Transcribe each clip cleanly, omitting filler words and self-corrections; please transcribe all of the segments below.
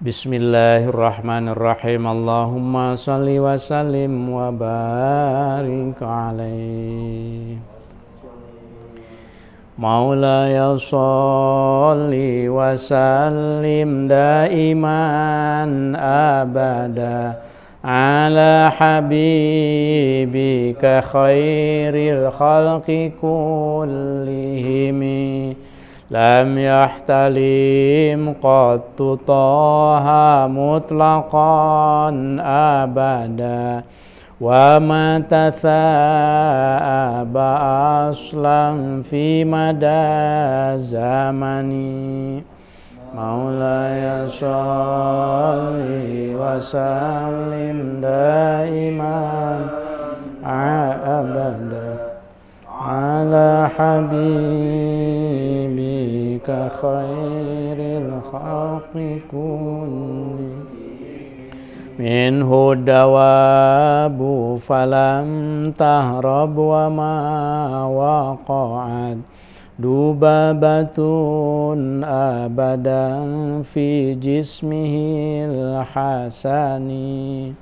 Bismillahirrahmanirrahim. Allahumma salli wa sallim wa barik alaihi. Maulaya salli wa sallim daiman abada ala habibika khairil khalqi kullihim. Lam yahtalim qattu taha mutlaqan abada wa ma tatha'aba aslan fi mada zamani. Maulaya sholli wa sallim daiman abada ala habibika khairil khalqi kulli. Minhu dawabu falam tahrab wa ma waqa'at dubabatun abadan fi jismihil hasani.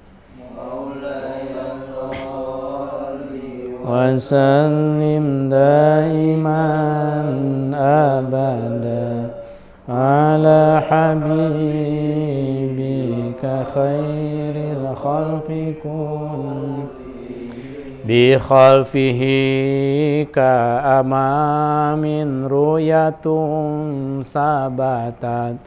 Wa sallim daiman abada ala habibika khairil khalqi kulli. Bi khalfihi ka amamin ruyatun sabatat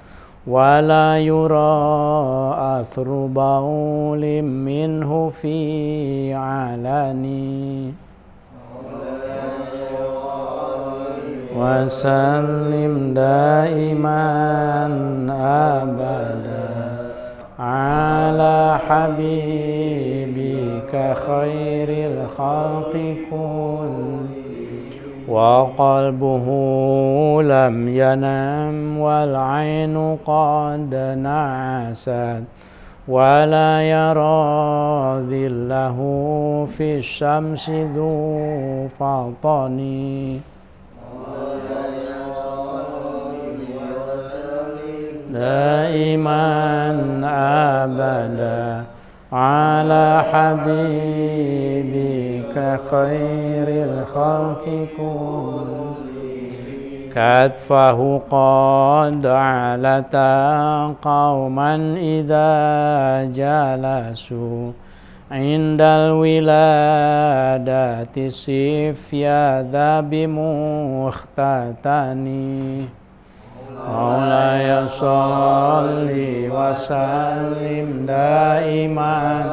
wala yura athru baulim minhu fi alani. Wa sallim daiman abada ala habibika khairil khalqi kulli. Wa qalbuhu lam yanam wal ainu qad na'asat wa la yara dhillahu fi syamsi dhu fatani. Daiman abada ala habibika khairil khalqi kulli. Katfahu qad alata qauman idha jalasu indal wiladati sifya dhabi mukhtatani. Maulaya sholli wa sallim daiman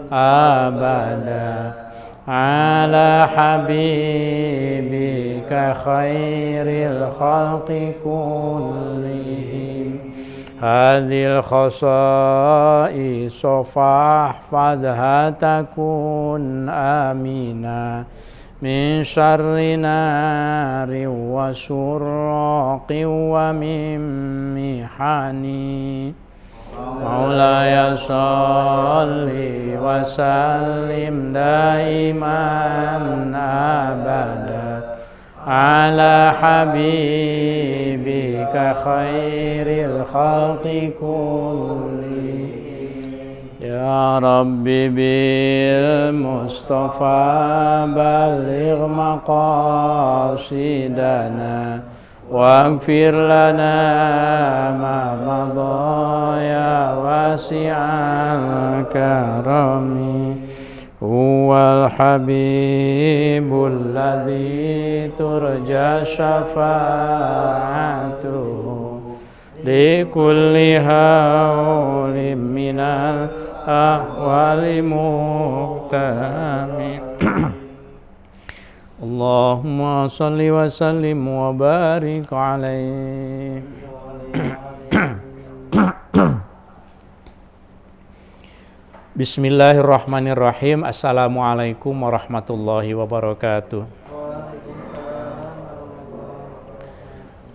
abada ala habibika khairil khalqi kullihim. Hadhil khasaisu fahfadha takun amina min syarri nari wa surraqi wa min mihani. Maulaya sholli wa sallim daiman abada ala habibika khairil khalqi kulli. Ya Rabbi bil Mustafa balligh maqasidana waghfir lana ma madha ya wasi'al karami. Huwal habibul ladzi turja syafa'atuhu li kulli hawlim minal ahwali muqtami. Allahumma salli wa sallim wa barik alaihi. Bismillahirrahmanirrahim. Assalamualaikum warahmatullahi wabarakatuh.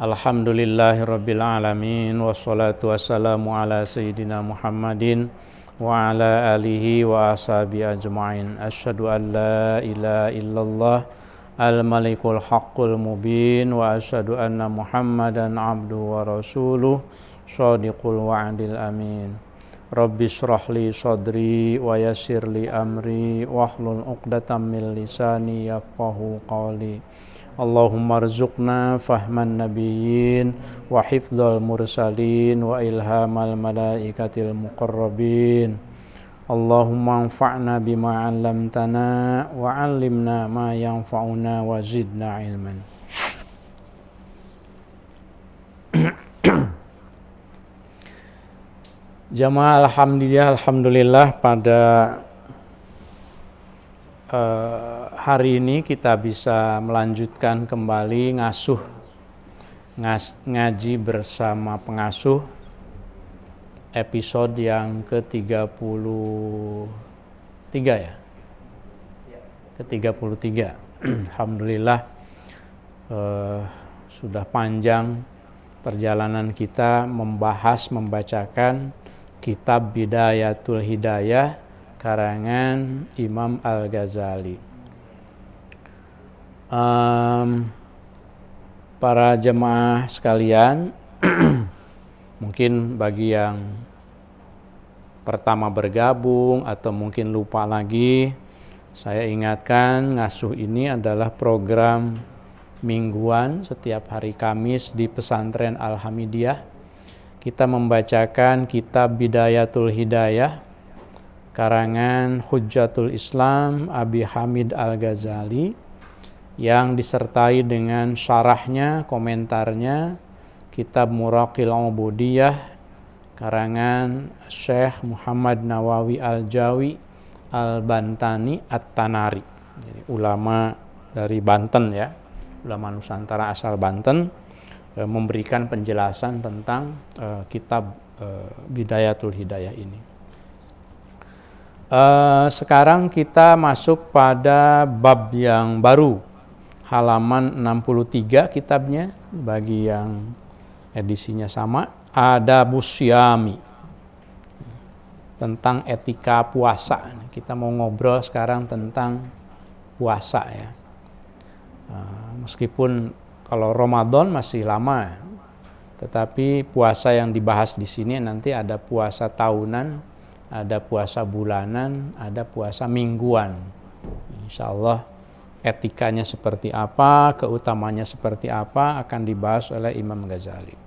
Alhamdulillahirabbil alamin wassalatu wassalamu ala sayyidina Muhammadin wa ala alihi wa ashabihi ajmain. Asyhadu an la ilaha illallah al-malikul haqqul mubin, wa asyhadu anna Muhammadan abduhu wa rasuluh shadiqul wa'dil amin. Rabbi shrah li sadri wa yassir li amri wahlul 'uqdatam min lisani yafqahu qawli. Allahumma rzuqna fahman nabiyyin wa hifdzal mursalin wa ilhamal malaikatil muqarrabin. Allahumma anfa'na bima 'allamtana wa 'allimna ma yanfa'una wa zidna ilman. Jamaah alhamdulillah pada hari ini kita bisa melanjutkan kembali ngaji bersama pengasuh, episode yang ke-33 ya? Ke-33. Alhamdulillah sudah panjang perjalanan kita membacakan kitab Bidayatul Hidayah karangan Imam Al-Ghazali. Para jemaah sekalian, mungkin bagi yang pertama bergabung atau mungkin lupa lagi, saya ingatkan ngasuh ini adalah program mingguan setiap hari Kamis di Pesantren Al-Hamidiyah. Kita membacakan kitab Bidayatul Hidayah karangan Hujjatul Islam Abi Hamid Al-Ghazali yang disertai dengan syarahnya, komentarnya kitab Muraqil Ubudiyah karangan Syekh Muhammad Nawawi Al-Jawi Al-Bantani At-Tanari. Jadi ulama dari Banten ya, ulama Nusantara asal Banten, memberikan penjelasan tentang kitab Bidayatul Hidayah ini. Sekarang kita masuk pada bab yang baru, halaman 63 kitabnya, bagi yang edisinya sama, Adabus Syami, tentang etika puasa. Kita mau ngobrol sekarang tentang puasa ya. Meskipun kalau Ramadan masih lama, tetapi puasa yang dibahas di sini nanti ada puasa tahunan, ada puasa bulanan, ada puasa mingguan. Insya Allah etikanya seperti apa, keutamanya seperti apa akan dibahas oleh Imam Ghazali.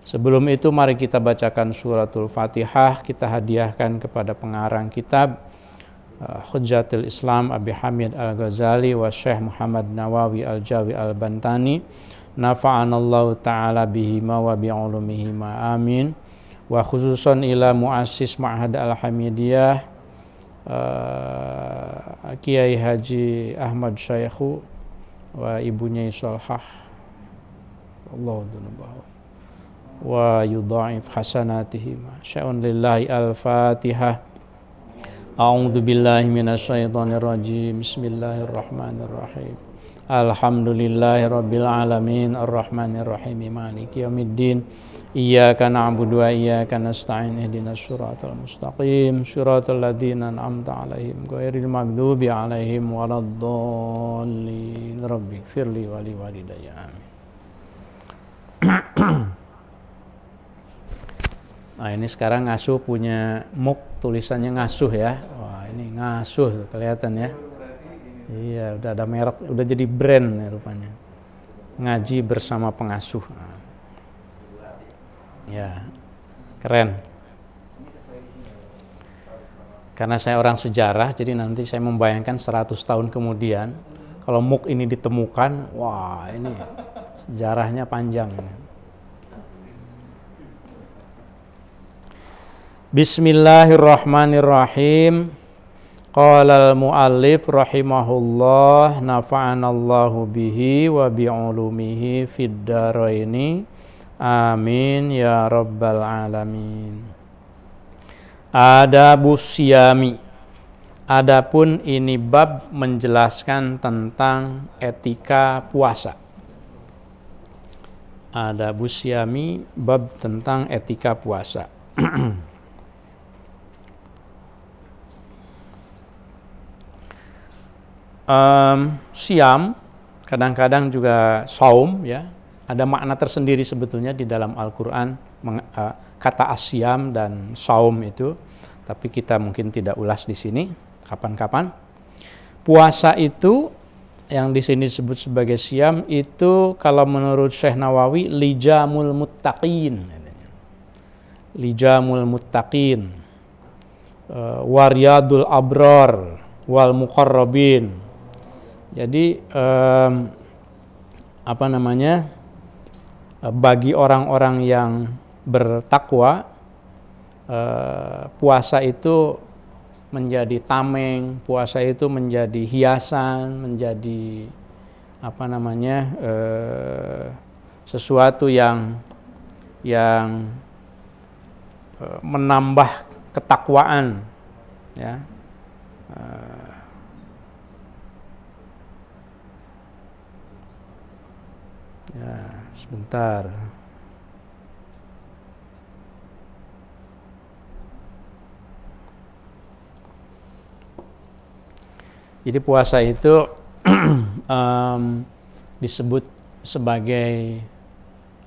Sebelum itu mari kita bacakan suratul Fatihah, kita hadiahkan kepada pengarang kitab Hujjatul Islam Abi Hamid Al-Ghazali wa Syekh Muhammad Nawawi Al-Jawi Al-Bantani, nafa'anallahu ta'ala bihima wa bi'ulumihima amin. Wa khususan ila muassis Ma'had Al-Hamidiyah Kiai Haji Ahmad Syekhu wa ibunya Salhah, Allahu dunubahu wa yudha'if hasanatihima. Sya'un lillahi al-Fatihah. A'udzu billahi minasyaitonir rajim. Bismillahirrahmanirrahim. Alhamdulillahirabbil alamin arrahmanir rahim maliki yaumiddin. Iyyaka na'budu wa iyyaka nasta'in ihdinas siratal mustaqim siratal ladzina an'amta 'alaihim ghairil maghdubi 'alaihim waladdallin. Rabbighfirli wa liwalidayya amin. Nah ini sekarang ngasuh punya muk, tulisannya ngasuh ya. Wah ini ngasuh kelihatan ya. Iya udah ada merek, udah jadi brand ya rupanya. Ngaji bersama pengasuh. Nah. Ya keren. Karena saya orang sejarah, jadi nanti saya membayangkan 100 tahun kemudian kalau muk ini ditemukan, wah ini sejarahnya panjang. Bismillahirrahmanirrahim. Qala al-muallif rahimahullah, nafa'anallahu bihi wa bi'ulumihi fid dharaini amin ya rabbal alamin. Adabus syami. Adapun ini bab menjelaskan tentang etika puasa. Adabus syami, bab tentang etika puasa. Siam, kadang-kadang juga saum, ya. Ada makna tersendiri sebetulnya di dalam Al-Quran kata asyam dan saum itu, tapi kita mungkin tidak ulas di sini kapan-kapan. Puasa itu yang di sini disebut sebagai siam itu kalau menurut Syekh Nawawi lijamul muttaqin, lijamul muttaqin, wariyadul abrar wal muqarrabin. Jadi bagi orang-orang yang bertakwa, puasa itu menjadi tameng, puasa itu menjadi hiasan, menjadi sesuatu yang menambah ketakwaan, ya. Sebentar. Jadi puasa itu disebut sebagai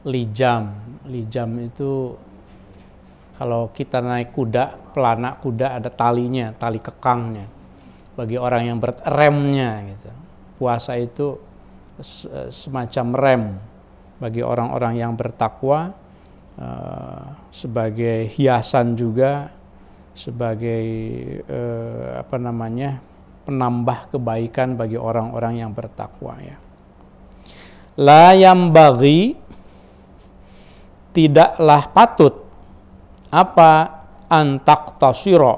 lijam. Lijam itu kalau kita naik kuda, pelana kuda ada talinya, tali kekangnya. Bagi orang yang remnya gitu. Puasa itu semacam rem bagi orang-orang yang bertakwa, sebagai hiasan juga, sebagai penambah kebaikan bagi orang-orang yang bertakwa, ya. La yambaghi, tidaklah patut apa antaqtasira,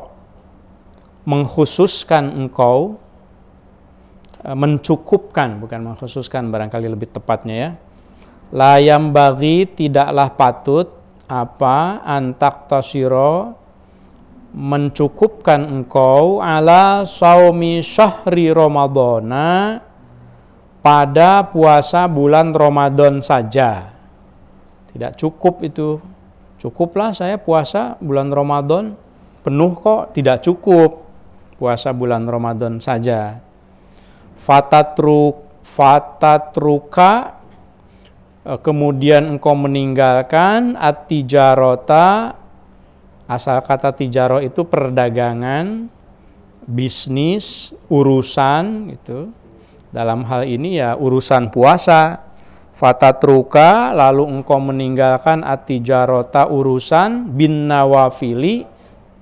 mengkhususkan engkau, mencukupkan, bukan mengkhususkan, barangkali lebih tepatnya, ya. La yambaghi, tidaklah patut apa antaqtasira, mencukupkan engkau ala saumi syahri ramadhana, pada puasa bulan Ramadan saja. Tidak cukup itu. Cukuplah saya puasa bulan Ramadan penuh kok, tidak cukup. Puasa bulan Ramadan saja. Fatatruka, kemudian engkau meninggalkan at-tijarata. Asal kata tijaro itu perdagangan, bisnis, urusan gitu. Dalam hal ini ya urusan puasa. Fatatruka, lalu engkau meninggalkan at-tijarota, urusan, bin nawafili,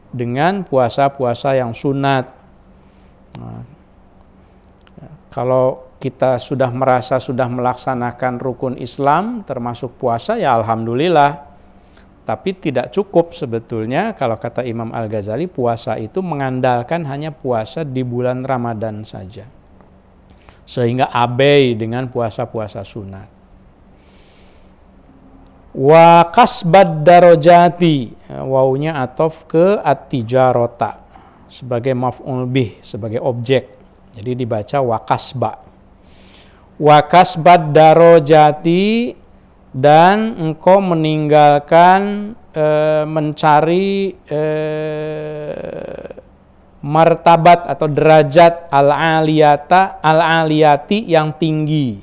dengan puasa-puasa yang sunat. Nah, kalau kita sudah merasa sudah melaksanakan rukun Islam termasuk puasa, ya alhamdulillah. Tapi tidak cukup sebetulnya kalau kata Imam Al-Ghazali, puasa itu mengandalkan hanya puasa di bulan Ramadan saja. Sehingga abai dengan puasa-puasa sunat. Wa kasbad darajati, wawunya atof ke at-tijarota sebagai maf'ul bih, sebagai objek. Jadi dibaca wa kasba. Wa kasbad darajati, dan engkau meninggalkan mencari martabat atau derajat al-aliyati yang tinggi.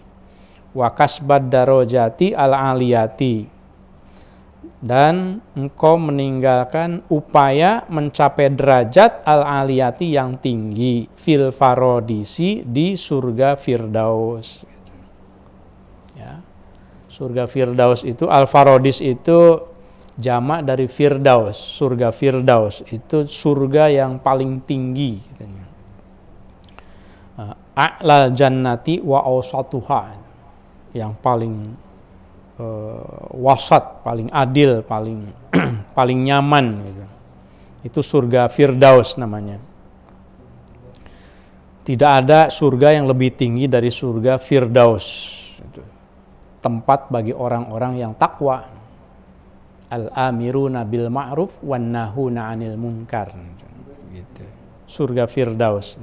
Wa kasbad darajati al-aliyati, dan engkau meninggalkan upaya mencapai derajat al-aliyati yang tinggi, fil farodisi, di surga Firdaus. Surga Firdaus itu, Al-Farodis itu jamak dari Firdaus. Surga Firdaus itu surga yang paling tinggi. A'lal jannati wa awsatuha, yang paling wasat, paling adil, paling nyaman gitu. Itu surga Firdaus namanya. Tidak ada surga yang lebih tinggi dari surga Firdaus. Tempat bagi orang-orang yang takwa. Al-amiruna bil ma'ruf wan nahuna 'anil munkar. Gitu. Surga Firdaus.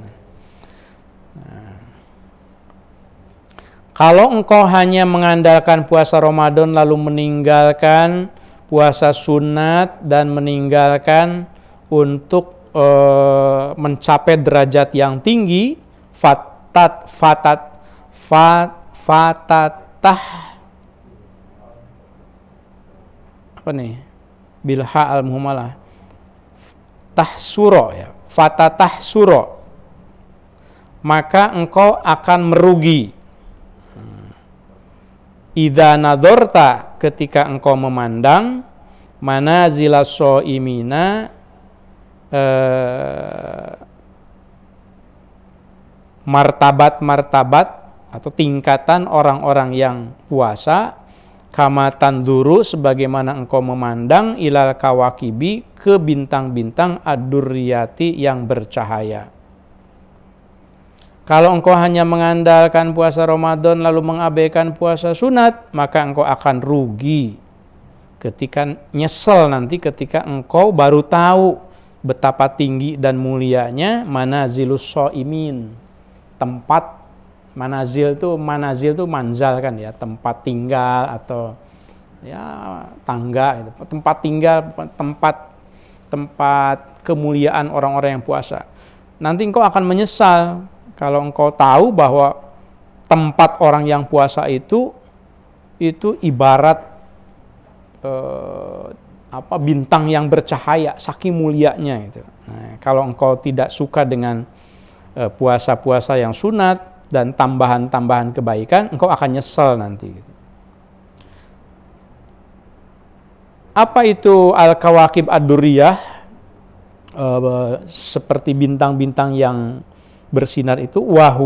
Kalau engkau hanya mengandalkan puasa Ramadan lalu meninggalkan puasa sunat dan meninggalkan untuk mencapai derajat yang tinggi, fatatah apa nih? Bilha al-muhmalah. Tahsuro ya. Fatatahsuro. Maka engkau akan merugi. Idza nadorta, ketika engkau memandang manazilas shaimina, martabat-martabat atau tingkatan orang-orang yang puasa, kama tanduru, sebagaimana engkau memandang ilal kawakibi, ke bintang-bintang ad-durriyati yang bercahaya. Kalau engkau hanya mengandalkan puasa Ramadan lalu mengabaikan puasa sunat, maka engkau akan rugi ketika nyesel nanti ketika engkau baru tahu betapa tinggi dan mulianya manazilus shaimin. Tempat manazil tuh manzal kan ya, tempat tinggal atau ya tangga gitu. Tempat tinggal, tempat kemuliaan orang-orang yang puasa. Nanti engkau akan menyesal kalau engkau tahu bahwa tempat orang yang puasa itu ibarat bintang yang bercahaya, saking mulianya gitu. Nah, kalau engkau tidak suka dengan puasa-puasa yang sunat dan tambahan-tambahan kebaikan, engkau akan nyesel nanti gitu. Apa itu al-kawakib ad-durriyah? Seperti bintang-bintang yang bersinar itu, wahum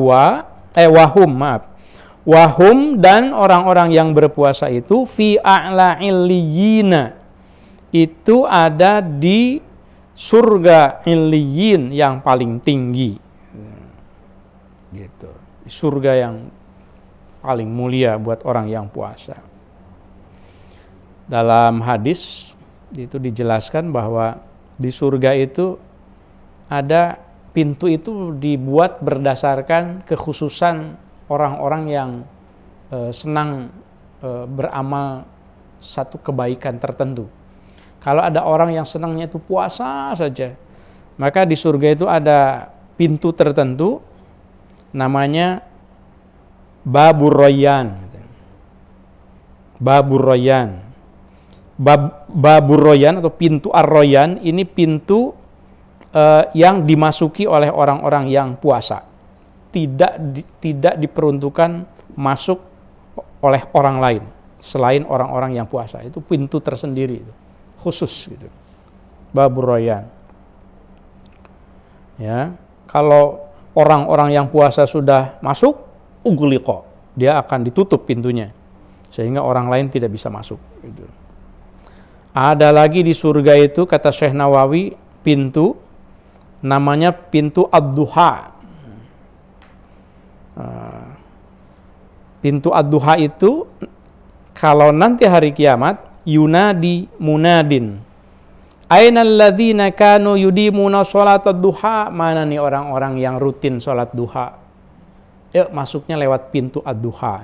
dan orang-orang yang berpuasa itu fi a'la illiyina, itu ada di surga illiyin yang paling tinggi gitu, surga yang paling mulia buat orang yang puasa. Dalam hadis itu dijelaskan bahwa di surga itu ada pintu itu dibuat berdasarkan kekhususan orang-orang yang senang beramal satu kebaikan tertentu. Kalau ada orang yang senangnya itu puasa saja, maka di surga itu ada pintu tertentu namanya Babur Rayyan. Babur Rayyan. Babur Rayyan atau pintu Ar-Rayyan ini pintu yang dimasuki oleh orang-orang yang puasa. Tidak diperuntukkan masuk oleh orang lain selain orang-orang yang puasa. Itu pintu tersendiri itu, khusus gitu. Babur Rayyan. Ya, kalau orang-orang yang puasa sudah masuk, ughliqa, dia akan ditutup pintunya sehingga orang lain tidak bisa masuk gitu. Ada lagi di surga itu, kata Syekh Nawawi, pintu namanya pintu ad-duha. Pintu ad-duha itu kalau nanti hari kiamat, yunadi munadin, ainal ladzina kanu yudimuna sholatad duha, mana nih orang-orang yang rutin sholat duha, yuk masuknya lewat pintu ad-duha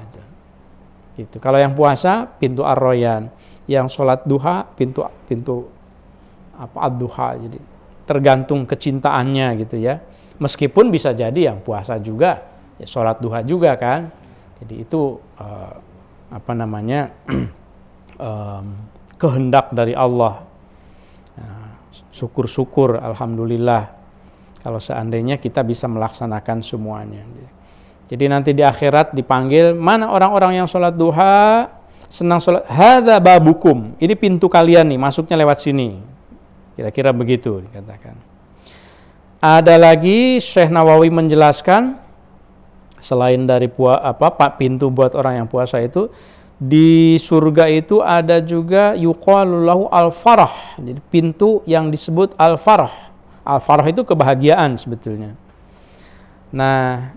gitu. Kalau yang puasa pintu ar-rayyan, yang sholat duha pintu ad-duha. Jadi tergantung kecintaannya gitu ya. Meskipun bisa jadi yang puasa juga ya sholat duha juga kan. Jadi itu kehendak dari Allah. Syukur-syukur, alhamdulillah kalau seandainya kita bisa melaksanakan semuanya. Jadi nanti di akhirat dipanggil, mana orang-orang yang sholat duha, senang sholat, hadza babukum, ini pintu kalian nih, masuknya lewat sini. Kira-kira begitu dikatakan. Ada lagi Syekh Nawawi menjelaskan, selain dari pintu buat orang yang puasa itu, di surga itu ada juga yuqalu lahu al-farah. Jadi pintu yang disebut al-farah. Al-farah itu kebahagiaan sebetulnya. Nah,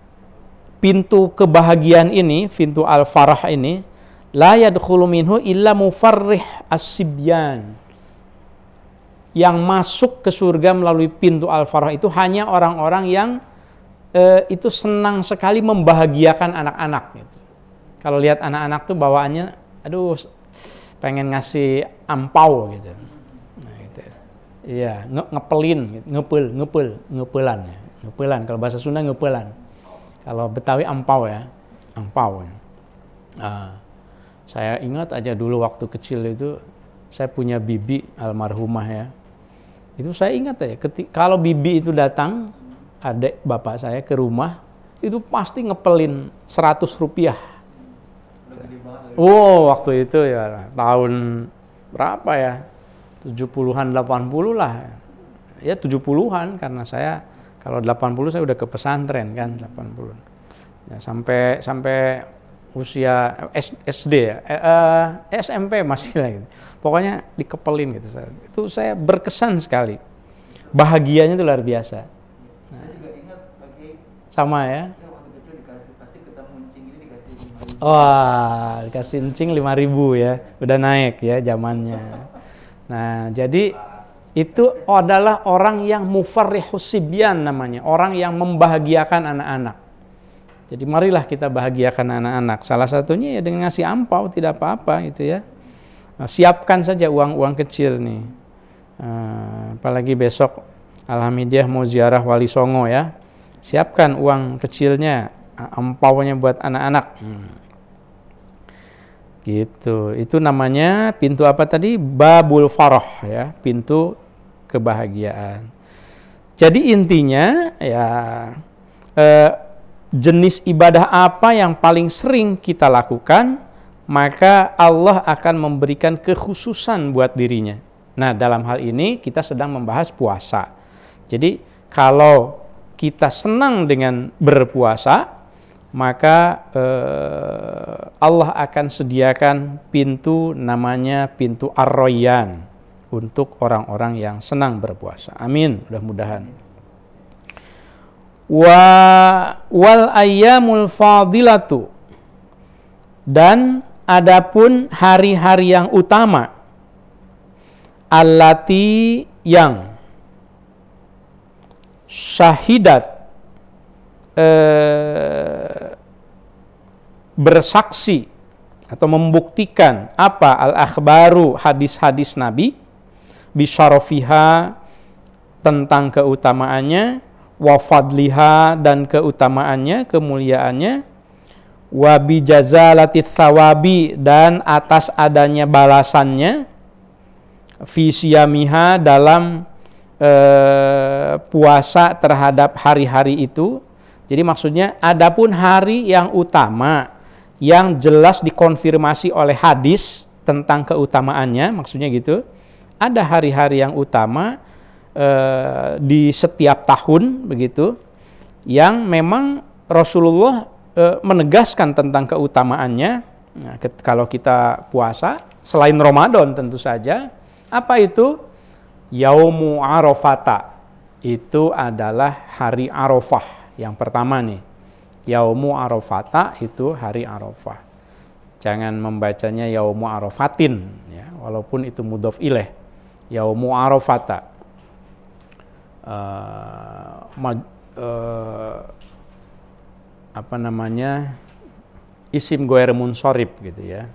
pintu kebahagiaan ini, pintu al-farah ini, la yadkhulu minhu illa mufarrih as-sibyan. Yang masuk ke surga melalui pintu al-farah itu hanya orang-orang yang itu senang sekali membahagiakan anak-anak gitu. Kalau lihat anak-anak tuh bawaannya, aduh, pengen ngasih ampau gitu. Nah, gitu. Iya, ngepelin, gitu. Ngepelan. Kalau bahasa Sunda ngepelan. Kalau Betawi angpau ya, angpau. Saya ingat aja dulu waktu kecil itu, saya punya bibi almarhumah ya. Itu saya ingat ya, kalau bibi itu datang, adik bapak saya ke rumah, itu pasti ngepelin 100 rupiah. Oh, waktu itu ya tahun berapa ya? 70-an 80 lah. Ya 70-an, karena saya kalau 80 saya udah ke pesantren kan, 80. Ya, sampai usia SD ya, SMP masih lagi. Pokoknya dikepelin gitu. Itu saya berkesan sekali. Bahagianya itu luar biasa. Nah, saya juga ingat sama ya. Waktu kecil dikasih, pasti ketemu encing ini dikasih 5.000. Wah, dikasih encing 5.000 ya. Udah naik ya zamannya. Nah, jadi itu adalah orang yang mufarrihus sibyan namanya, orang yang membahagiakan anak-anak. Jadi marilah kita bahagiakan anak-anak. Salah satunya ya dengan ngasih ampau, tidak apa-apa gitu ya. Nah, siapkan saja uang-uang kecil nih. Apalagi besok Alhamdulillah mau ziarah Wali Songo ya. Siapkan uang kecilnya, ampaunya buat anak-anak. Gitu. Itu namanya pintu apa tadi? Babul farah ya, pintu kebahagiaan. Jadi intinya ya jenis ibadah apa yang paling sering kita lakukan, maka Allah akan memberikan kekhususan buat dirinya. Nah, dalam hal ini kita sedang membahas puasa. Jadi kalau kita senang dengan berpuasa, maka Allah akan sediakan pintu namanya pintu Ar-Rayyan untuk orang-orang yang senang berpuasa. Amin, mudah-mudahan. Wal ayyamul fadilatu, dan adapun hari-hari yang utama, allati yang syahidat bersaksi atau membuktikan apa al-akhbaru, hadis-hadis Nabi, bisyarafiha, tentang keutamaannya, wa fadliha, dan keutamaannya, kemuliaannya, wa bijazalatit thawabi, dan atas adanya balasannya, fi siyamiha, dalam puasa terhadap hari-hari itu. Jadi maksudnya adapun hari yang utama yang jelas dikonfirmasi oleh hadis tentang keutamaannya, maksudnya gitu. Ada hari-hari yang utama di setiap tahun begitu, yang memang Rasulullah menegaskan tentang keutamaannya. Nah, kalau kita puasa selain Ramadan tentu saja, apa itu? Yaumu Arafata, itu adalah hari Arafah yang pertama nih. Yaumu Arafata itu hari Arafah. Jangan membacanya Yaumu Arafatin ya, walaupun itu mudhof ilaih. Yaumu Arafata. Apa namanya? Isim ghair munsharif gitu ya.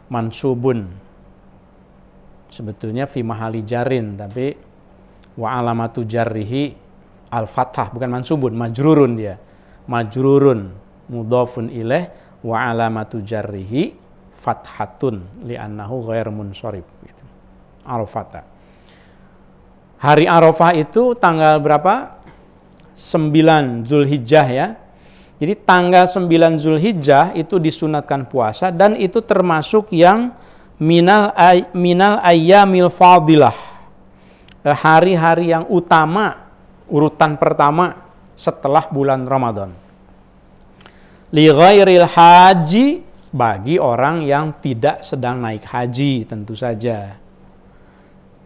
Mansubun. Sebetulnya fi mahali jarin, tapi wa alamatu jarrihi al-fathah, bukan mansubun, majrurun dia. Majrurun mudhafun ilaih wa alamatu jarrihi fathatun li'annahu ghair munsharif gitu. Arafata. Hari Arafah itu tanggal berapa? 9 Zulhijjah ya. Jadi tanggal 9 Zulhijjah itu disunatkan puasa, dan itu termasuk yang minal ayyamil fadilah. Hari-hari yang utama, urutan pertama setelah bulan Ramadan. Li ghairil haji, bagi orang yang tidak sedang naik haji tentu saja.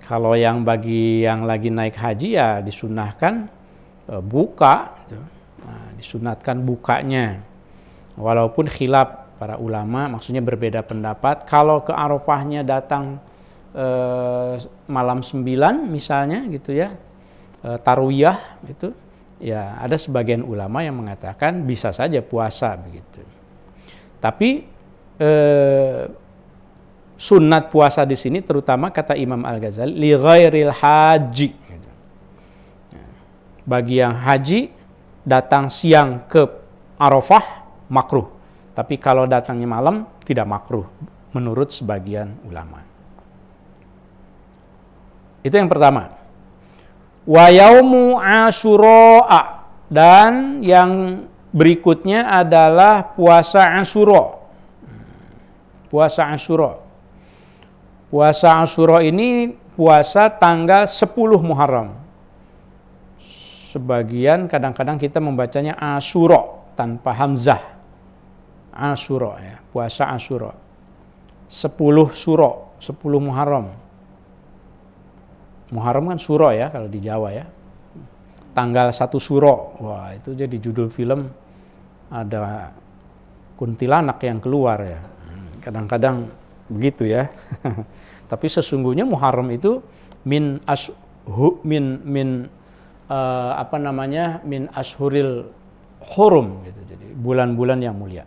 Kalau yang bagi yang lagi naik haji ya disunahkan buka, nah, disunatkan bukanya. Walaupun khilaf para ulama, maksudnya berbeda pendapat. Kalau ke Arafahnya datang malam 9 misalnya gitu ya, tarwiyah itu, ya ada sebagian ulama yang mengatakan bisa saja puasa begitu. Tapi sunat puasa di sini terutama kata Imam Al-Ghazali li ghairil haji. Bagi yang haji datang siang ke Arafah makruh. Tapi kalau datangnya malam tidak makruh menurut sebagian ulama. Itu yang pertama. Wa yaumu Asyura, dan yang berikutnya adalah puasa Asyura. Puasa Asyura. Puasa Asyura ini puasa tanggal 10 Muharram. Sebagian kadang-kadang kita membacanya Asyura tanpa hamzah. Asyura ya, puasa Asyura. 10 Syura, 10 Muharram. Muharram kan Syura ya kalau di Jawa ya. Tanggal 1 Syura. Wah, itu jadi judul film, ada kuntilanak yang keluar ya. Kadang-kadang begitu ya. Tapi sesungguhnya Muharram itu min ashuril hurum gitu. Jadi bulan-bulan yang mulia.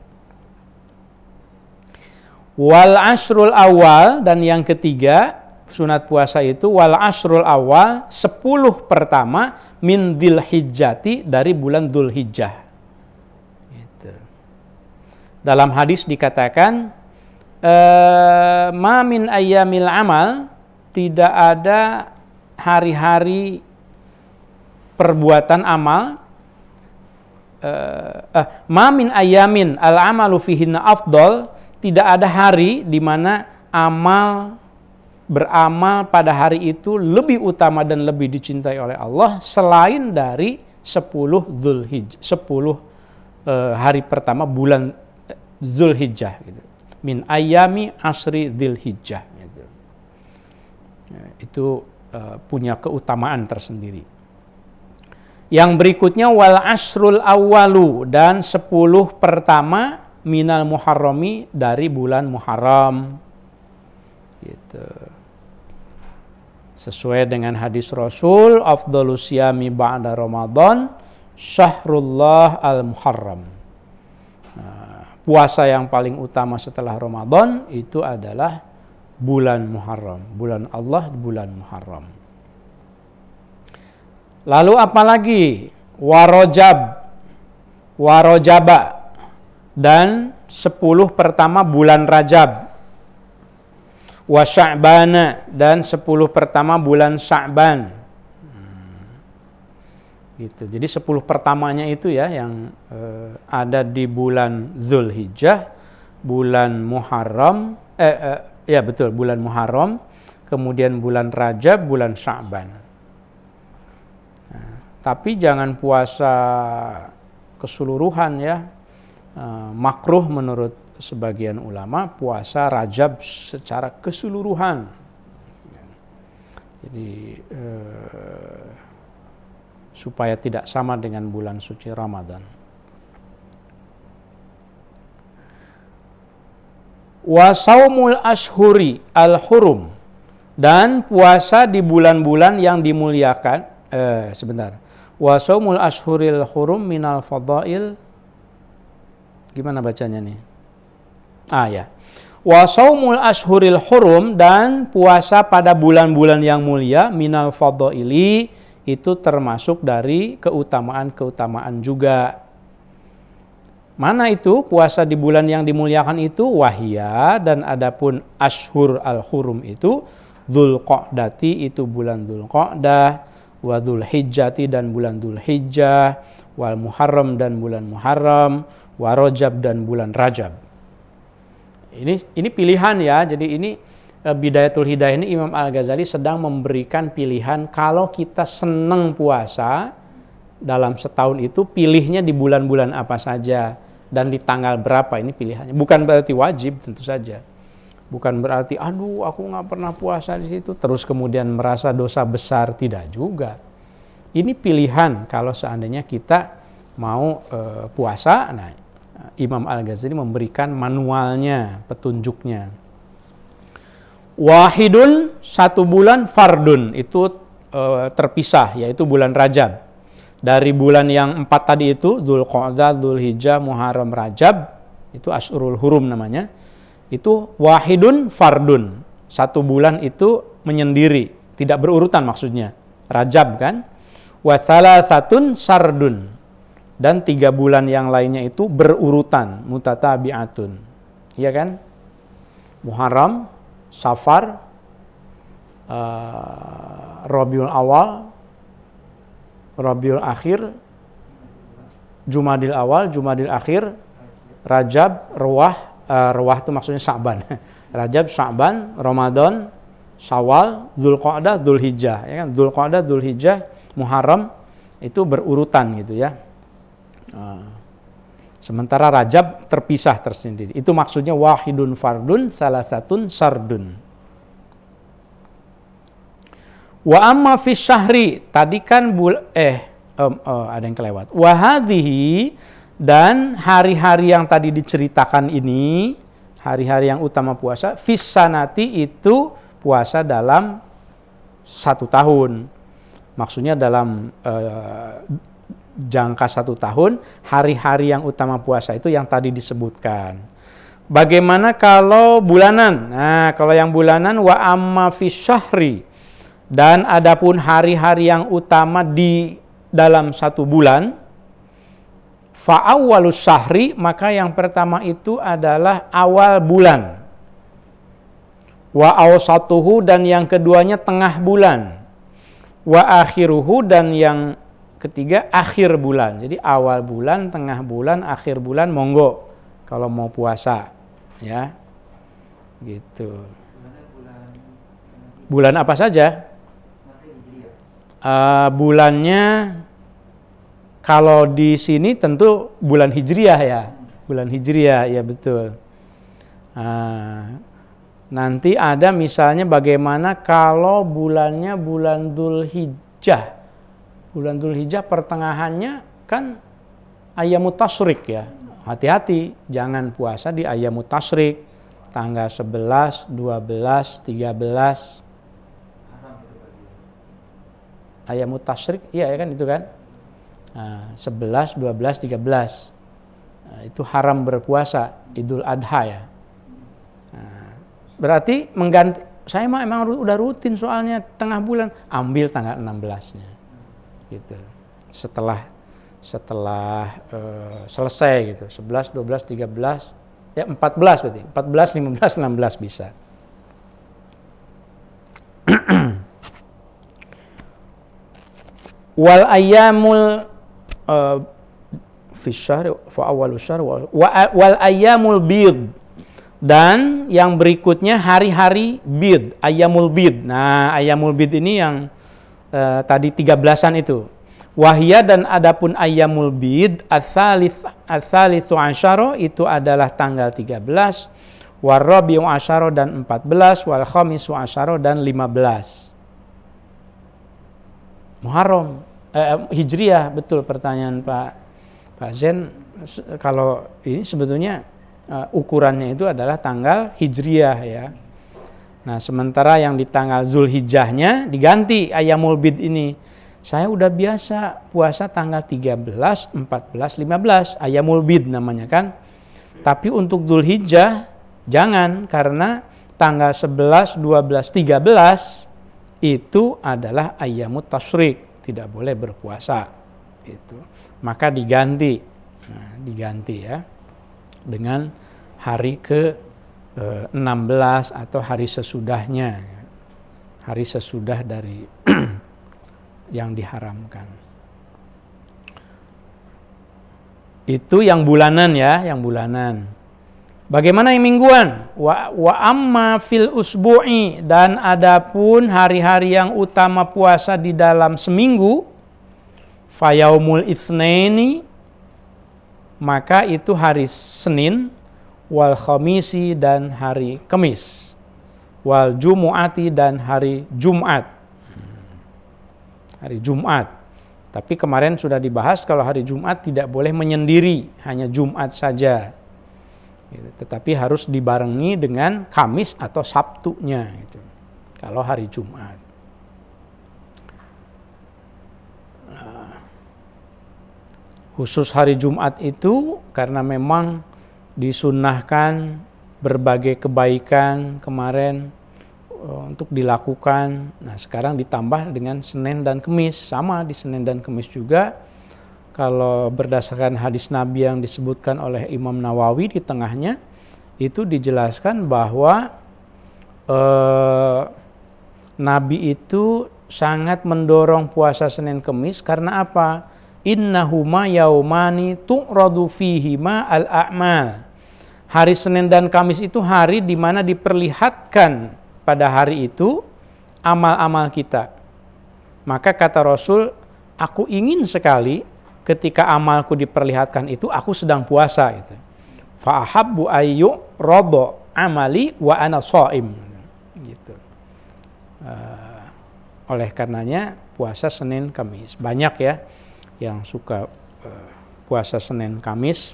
Wal ashrul awal, dan yang ketiga sunat puasa itu wal ashrul awal, 10 pertama min Dzulhijjati, dari bulan Dzulhijjah. Gitu. Dalam hadis dikatakan ma min ayyamil amal, tidak ada hari-hari perbuatan amal, ma min ayyamin al amalu fihinna afdal, tidak ada hari di mana beramal pada hari itu lebih utama dan lebih dicintai oleh Allah selain dari 10 Dzulhijjah, 10 hari pertama bulan Dzulhijjah gitu. Min ayyami asri Dzulhijjah gitu. Itu punya keutamaan tersendiri. Yang berikutnya wal asrul awwalu, dan 10 pertama minal muharrami, dari bulan Muharram. Gitu. Sesuai dengan hadis Rasul, afdhalus siyami ba'da Ramadan syahrullah al-Muharram. Puasa yang paling utama setelah Ramadan itu adalah bulan Muharram, bulan Allah, bulan Muharram. Lalu apalagi? Warojaba, dan 10 pertama bulan Rajab. Wa Sya'bana, dan 10 pertama bulan Sya'ban. Gitu. Jadi 10 pertamanya itu ya yang ada di bulan Dzulhijjah, bulan Muharram, ya betul, bulan Muharram, kemudian bulan Rajab, bulan Sya'ban. Tapi jangan puasa keseluruhan ya. Makruh menurut sebagian ulama puasa Rajab secara keseluruhan. Jadi supaya tidak sama dengan bulan suci Ramadan. Wa saumul ashhuri al-hurum, dan puasa di bulan-bulan yang dimuliakan. Wa saumul ashhuril hurum minal fadail. Gimana bacanya nih? Ya. Wa saumul ashhuril hurum, dan puasa pada bulan-bulan yang mulia minal fadaili, itu termasuk dari keutamaan-keutamaan juga. Mana itu puasa di bulan yang dimuliakan itu? Wahia, dan adapun ashhur al-hurum itu Dzulqa'dati, itu bulan Dzulqa'dah, wa Dzulhijjati, dan bulan Dzulhijjah, wal Muharram, dan bulan Muharram, wa Rajab, dan bulan Rajab. Ini pilihan ya. Jadi ini Bidayatul Hidayah ini Imam Al-Ghazali sedang memberikan pilihan kalau kita senang puasa dalam setahun itu, pilihnya di bulan-bulan apa saja dan di tanggal berapa, ini pilihannya. Bukan berarti wajib, tentu saja. Bukan berarti aduh aku nggak pernah puasa di situ terus kemudian merasa dosa besar, tidak juga. Ini pilihan kalau seandainya kita mau puasa. Nah, Imam Al-Ghazali memberikan manualnya, petunjuknya. Wahidun, 1 bulan, fardun, itu terpisah, yaitu bulan Rajab. Dari bulan yang 4 tadi itu, Dzulqa'dah, Dzulhijjah, Muharram, Rajab, itu Ashurul Hurum namanya. Itu wahidun fardun, 1 bulan itu menyendiri, tidak berurutan maksudnya. Rajab kan. Wa salasatun sardun, dan 3 bulan yang lainnya itu berurutan, mutatabi'atun. Iya kan? Muharram, Safar, Rabiul Awal, Rabiul Akhir, Jumadil Awal, Jumadil Akhir, Rajab, Rawah itu maksudnya Sya'ban. Rajab, Sya'ban, Ramadan, Syawal, Dzulqa'dah, Dzulhijjah, ya kan? Dzulqa'dah, Dzulhijjah, Muharram itu berurutan gitu ya. Sementara Rajab terpisah tersendiri. Itu maksudnya wahidun fardun, salasatun sardun. Wa amma fi syahri, tadi kan ada yang kelewat. Wa hadhihi, dan hari-hari yang tadi diceritakan ini, hari-hari yang utama puasa, fis sanati itu puasa dalam 1 tahun. Maksudnya dalam jangka 1 tahun, hari-hari yang utama puasa itu yang tadi disebutkan. Bagaimana kalau bulanan? Nah, kalau yang bulanan, wa amma fi syahri, dan adapun hari-hari yang utama di dalam 1 bulan, fa awwalus syahri, maka yang pertama itu adalah awal bulan. Wa awsatuhu, dan yang keduanya tengah bulan. Wa akhiruhu, dan yang ketiga akhir bulan. Jadi awal bulan, tengah bulan, akhir bulan, monggo kalau mau puasa, ya. Gitu. Bulan apa saja? Bulannya kalau di sini tentu bulan Hijriah ya. Bulan Hijriah, ya betul. Nanti ada misalnya bagaimana kalau bulannya bulan Dzulhijjah. Bulan Dzulhijjah pertengahannya kan Ayyamut Tasyrik ya. Hati-hati, jangan puasa di Ayyamut Tasyrik. Tanggal 11, 12, 13. Ayyamut Tasyrik, iya kan itu kan. 11, 12, 13. Itu haram berpuasa, Idul Adha ya. Berarti mengganti, saya mah emang udah rutin soalnya tengah bulan, ambil tanggal 16-nya. Gitu. Setelah selesai gitu. 11, 12, 13, ya 14 berarti. 14, 15, 16 bisa. Wal ayyamul fi syahri fa awwalus syahr wal ayyamul bid, dan yang berikutnya hari-hari bid, ayyamul bid. Nah, ayyamul bid ini yang tadi 13-an itu. Wahya, dan adapun ayyamul bid ats-tsalitsu asyara itu adalah tanggal 13, war rabi'u asyara dan 14, wal khamisu asyara dan 15. Muharram, Hijriah, betul pertanyaan Pak Zen. Kalau ini sebetulnya ukurannya itu adalah tanggal Hijriah ya. Nah, sementara yang di tanggal Zulhijjahnya diganti Ayyamul Bid ini. Saya udah biasa puasa tanggal 13, 14, 15, Ayyamul Bid namanya kan. Tapi untuk Zulhijjah jangan, karena tanggal 11, 12, 13 itu adalah Ayyamut Tasyrik, tidak boleh berpuasa itu. Maka diganti. Nah, diganti ya dengan hari ke 16 atau hari sesudahnya. Hari sesudah dari yang diharamkan. Itu yang bulanan ya, yang bulanan. Bagaimana yang mingguan? Wa amma fil usbu'i, dan adapun hari-hari yang utama puasa di dalam seminggu, fayaumul itsnaini, maka itu hari Senin, wal khamisi, dan hari Kamis, wal jumu'ati, dan hari Jumat. Hari Jumat. Tapi kemarin sudah dibahas kalau hari Jumat tidak boleh menyendiri, hanya Jumat saja. Tetapi harus dibarengi dengan Kamis atau Sabtunya gitu. Kalau hari Jumat. Khusus hari Jumat itu karena memang disunnahkan berbagai kebaikan kemarin untuk dilakukan. Nah, sekarang ditambah dengan Senin dan Kamis, sama di Senin dan Kamis juga Kalau berdasarkan hadis Nabi yang disebutkan oleh Imam Nawawi di tengahnya, itu dijelaskan bahwa Nabi itu sangat mendorong puasa Senin Kemis karena apa? Innahuma yaumani tu'radu fihima al-a'mal. Hari Senin dan Kamis itu hari di mana diperlihatkan pada hari itu amal-amal kita. Maka kata Rasul, aku ingin sekali ketika amalku diperlihatkan itu aku sedang puasa gitu. Fa ahabbu ayyu rada amali wa ana shaim gitu. Oleh karenanya puasa Senin Kamis. Banyak ya yang suka puasa Senin Kamis.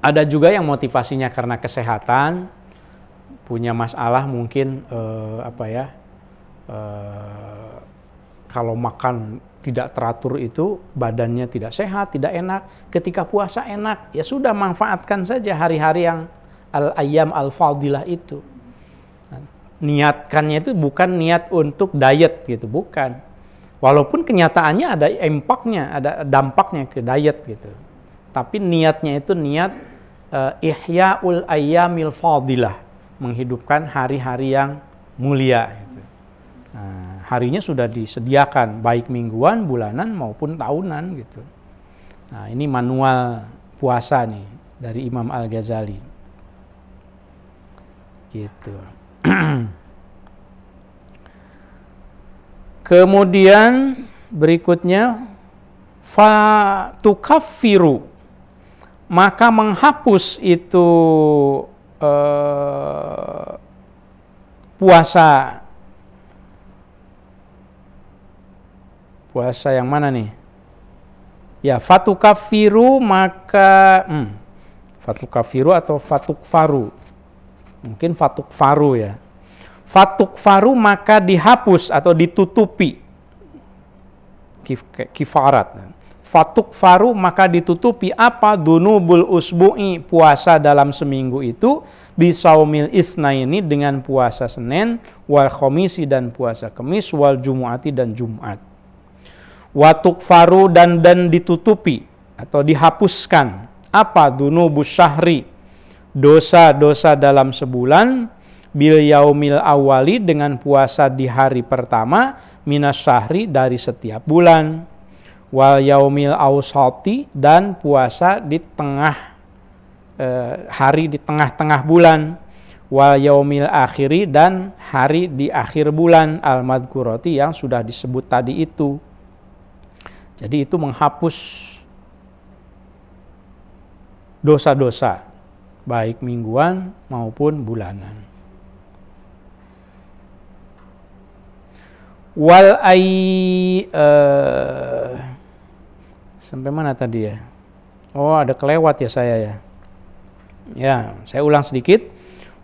Ada juga yang motivasinya karena kesehatan, punya masalah mungkin kalau makan tidak teratur itu badannya tidak sehat, tidak enak. Ketika puasa enak, ya sudah manfaatkan saja hari-hari yang al-ayyam al-fadilah itu. Niatkannya itu bukan niat untuk diet gitu, bukan. Walaupun kenyataannya ada impaknya, ada dampaknya ke diet gitu. Tapi niatnya itu niat ihya'ul ayyamil fadilah, menghidupkan hari-hari yang mulia gitu. Nah, harinya sudah disediakan baik mingguan, bulanan maupun tahunan gitu. Nah, ini manual puasa nih dari Imam Al-Ghazali. Gitu. Kemudian berikutnya fatukaffiru, maka menghapus itu puasa yang mana nih? Ya, fatukaffiru maka fatukaffiru atau fatukfaru. Mungkin fatukfaru ya. Fatukfaru maka dihapus atau ditutupi. Kifarat. Fatukfaru maka ditutupi apa? Dunubul usbu'i, puasa dalam seminggu itu, bisaumil isnaini dengan puasa Senin, wal khomisi dan puasa Kemis, wal jumu'ati dan Jumat. Watukfaru dan ditutupi atau dihapuskan apa? Dunubus syahri, dosa-dosa dalam sebulan, bil yaumil awali dengan puasa di hari pertama, minas syahri dari setiap bulan, wal yaumil awsati dan puasa di tengah hari di tengah-tengah bulan, wal yaumil akhiri dan hari di akhir bulan, al madhkurati yang sudah disebut tadi itu. Jadi itu menghapus dosa-dosa baik mingguan maupun bulanan. Sampai mana tadi ya? Oh, ada kelewat ya saya ya. Ya, saya ulang sedikit.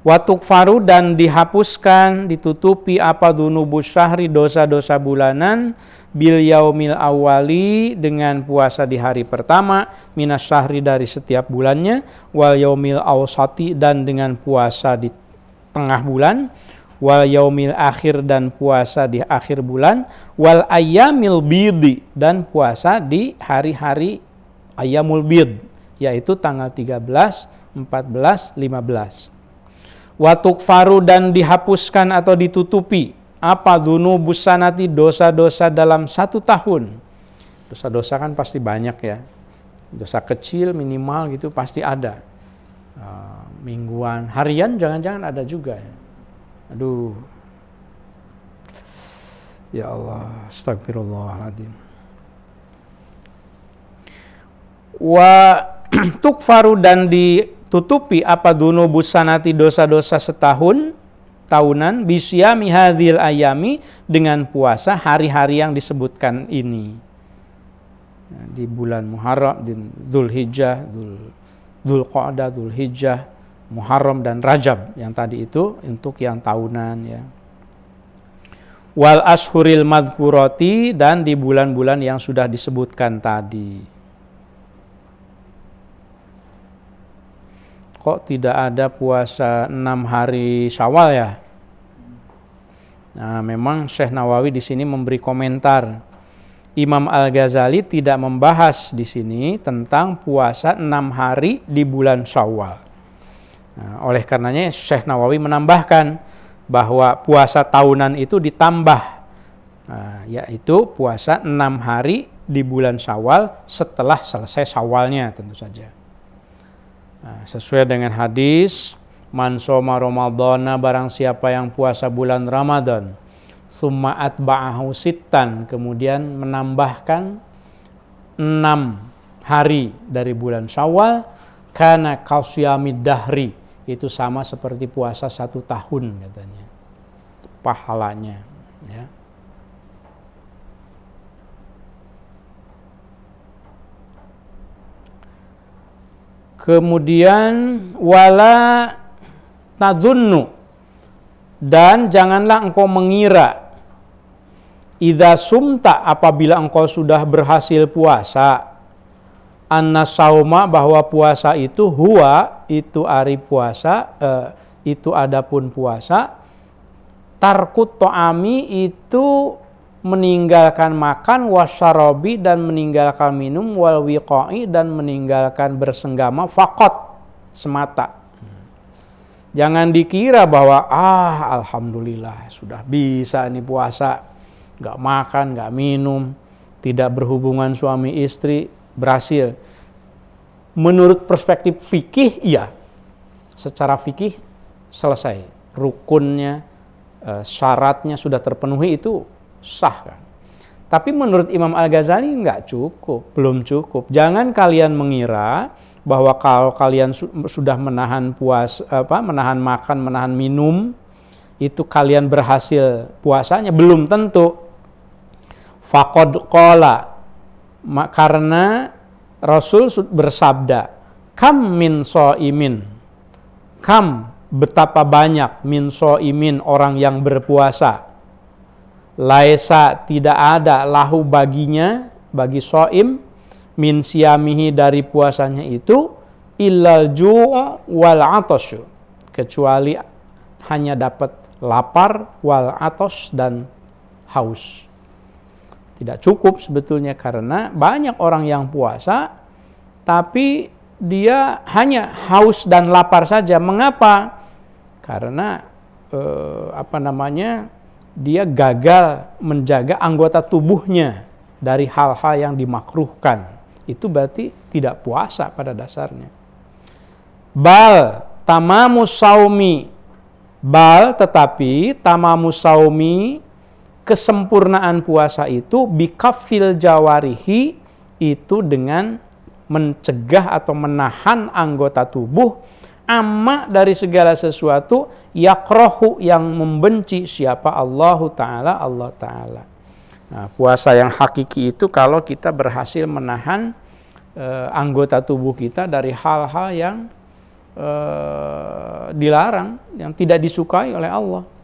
Watukfaru dan dihapuskan, ditutupi apa? Dunubus syahri, dosa-dosa bulanan, bil yaumil awali dengan puasa di hari pertama, minas syahri dari setiap bulannya, wal yaumil awsati dan dengan puasa di tengah bulan, wal yaumil akhir dan puasa di akhir bulan, wal ayyamil bidi dan puasa di hari-hari ayyamul bid, yaitu tanggal 13, 14, 15. Watukfaru dan dihapuskan atau ditutupi apa? Dunubus sanati, dosa-dosa dalam 1 tahun. Dosa-dosa kan pasti banyak ya. Dosa kecil minimal gitu pasti ada. Mingguan, harian jangan-jangan ada juga ya. Aduh. Ya Allah, astagfirullahaladzim. Wa tukfaru dan ditutupi apa? Dunubus sanati, dosa-dosa setahun, tahunan, bisyami hadhil ayami dengan puasa hari-hari yang disebutkan ini. Di bulan Muharram, di Dzulhijjah, Dzulqa'dah, Dzulhijjah, Muharram dan Rajab yang tadi itu untuk yang tahunan ya. Wal ashuril madhkurati dan di bulan-bulan yang sudah disebutkan tadi. Kok tidak ada puasa 6 hari Syawal ya? Nah, memang Syekh Nawawi di sini memberi komentar. Imam Al-Ghazali tidak membahas di sini tentang puasa 6 hari di bulan Syawal. Nah, oleh karenanya Syekh Nawawi menambahkan bahwa puasa tahunan itu ditambah, yaitu puasa 6 hari di bulan Syawal setelah selesai Syawalnya tentu saja. Nah, sesuai dengan hadis, man shoma Ramadhana, barang siapa yang puasa bulan Ramadan, summa atba'ahu sittan, kemudian menambahkan 6 hari dari bulan Syawal, kana qasyamid dahri, itu sama seperti puasa 1 tahun katanya pahalanya, ya. Kemudian wala tadunnu, dan janganlah engkau mengira, idza sumta, apabila engkau sudah berhasil puasa, anna sauma, bahwa puasa itu huwa, itu hari puasa, itu adapun puasa, tarkut to'ami, itu meninggalkan makan, wasyarabi, dan meninggalkan minum, wal wiqa'i, dan meninggalkan bersenggama, faqat, semata. Jangan dikira bahwa alhamdulillah sudah bisa ini puasa, nggak makan, nggak minum, tidak berhubungan suami istri, berhasil. Menurut perspektif fikih, iya, secara fikih selesai, rukunnya, syaratnya sudah terpenuhi, itu sah kan. Tapi menurut Imam Al-Ghazali nggak cukup, belum cukup. Jangan kalian mengira bahwa kalau kalian sudah menahan menahan makan, menahan minum, itu kalian berhasil puasanya. Belum tentu. Faqad qala, karena Rasul bersabda, kam min shaimin, kam, betapa banyak, min shaimin, orang yang berpuasa, laisa, tidak ada, lahu, baginya, bagi shaim, min siyamihi, dari puasanya itu, illal ju' wal atasyu, kecuali hanya dapat lapar, wal atas, dan haus. Tidak cukup sebetulnya, karena banyak orang yang puasa tapi dia hanya haus dan lapar saja. Mengapa? Karena dia gagal menjaga anggota tubuhnya dari hal-hal yang dimakruhkan. Itu berarti tidak puasa pada dasarnya. Bal tamamus saumi, bal, tetapi tamamus saumi, kesempurnaan puasa itu, bikafil jawarihi, itu dengan mencegah atau menahan anggota tubuh, amma, dari segala sesuatu, yakrohu, yang membenci, siapa? Allahu Ta'ala, Allah Ta'ala. Nah, puasa yang hakiki itu kalau kita berhasil menahan anggota tubuh kita dari hal-hal yang dilarang, yang tidak disukai oleh Allah.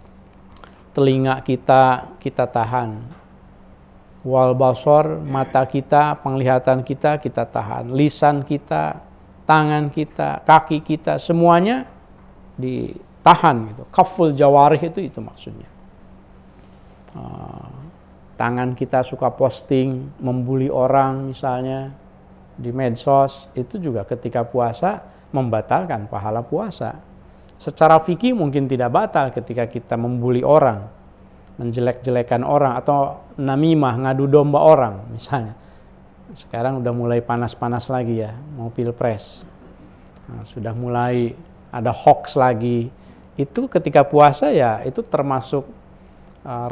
Telinga kita tahan, wal basor, mata kita, penglihatan kita tahan, lisan kita, tangan kita, kaki kita, semuanya ditahan gitu. Kaful jawarih itu maksudnya. Tangan kita suka posting, membuli orang misalnya di medsos, itu juga ketika puasa membatalkan pahala puasa. Secara fikih mungkin tidak batal ketika kita membuli orang, menjelek-jelekan orang, atau namimah, ngadu domba orang misalnya. Sekarang udah mulai panas-panas lagi ya, mau pilpres. Nah, sudah mulai ada hoax lagi. Itu ketika puasa ya, itu termasuk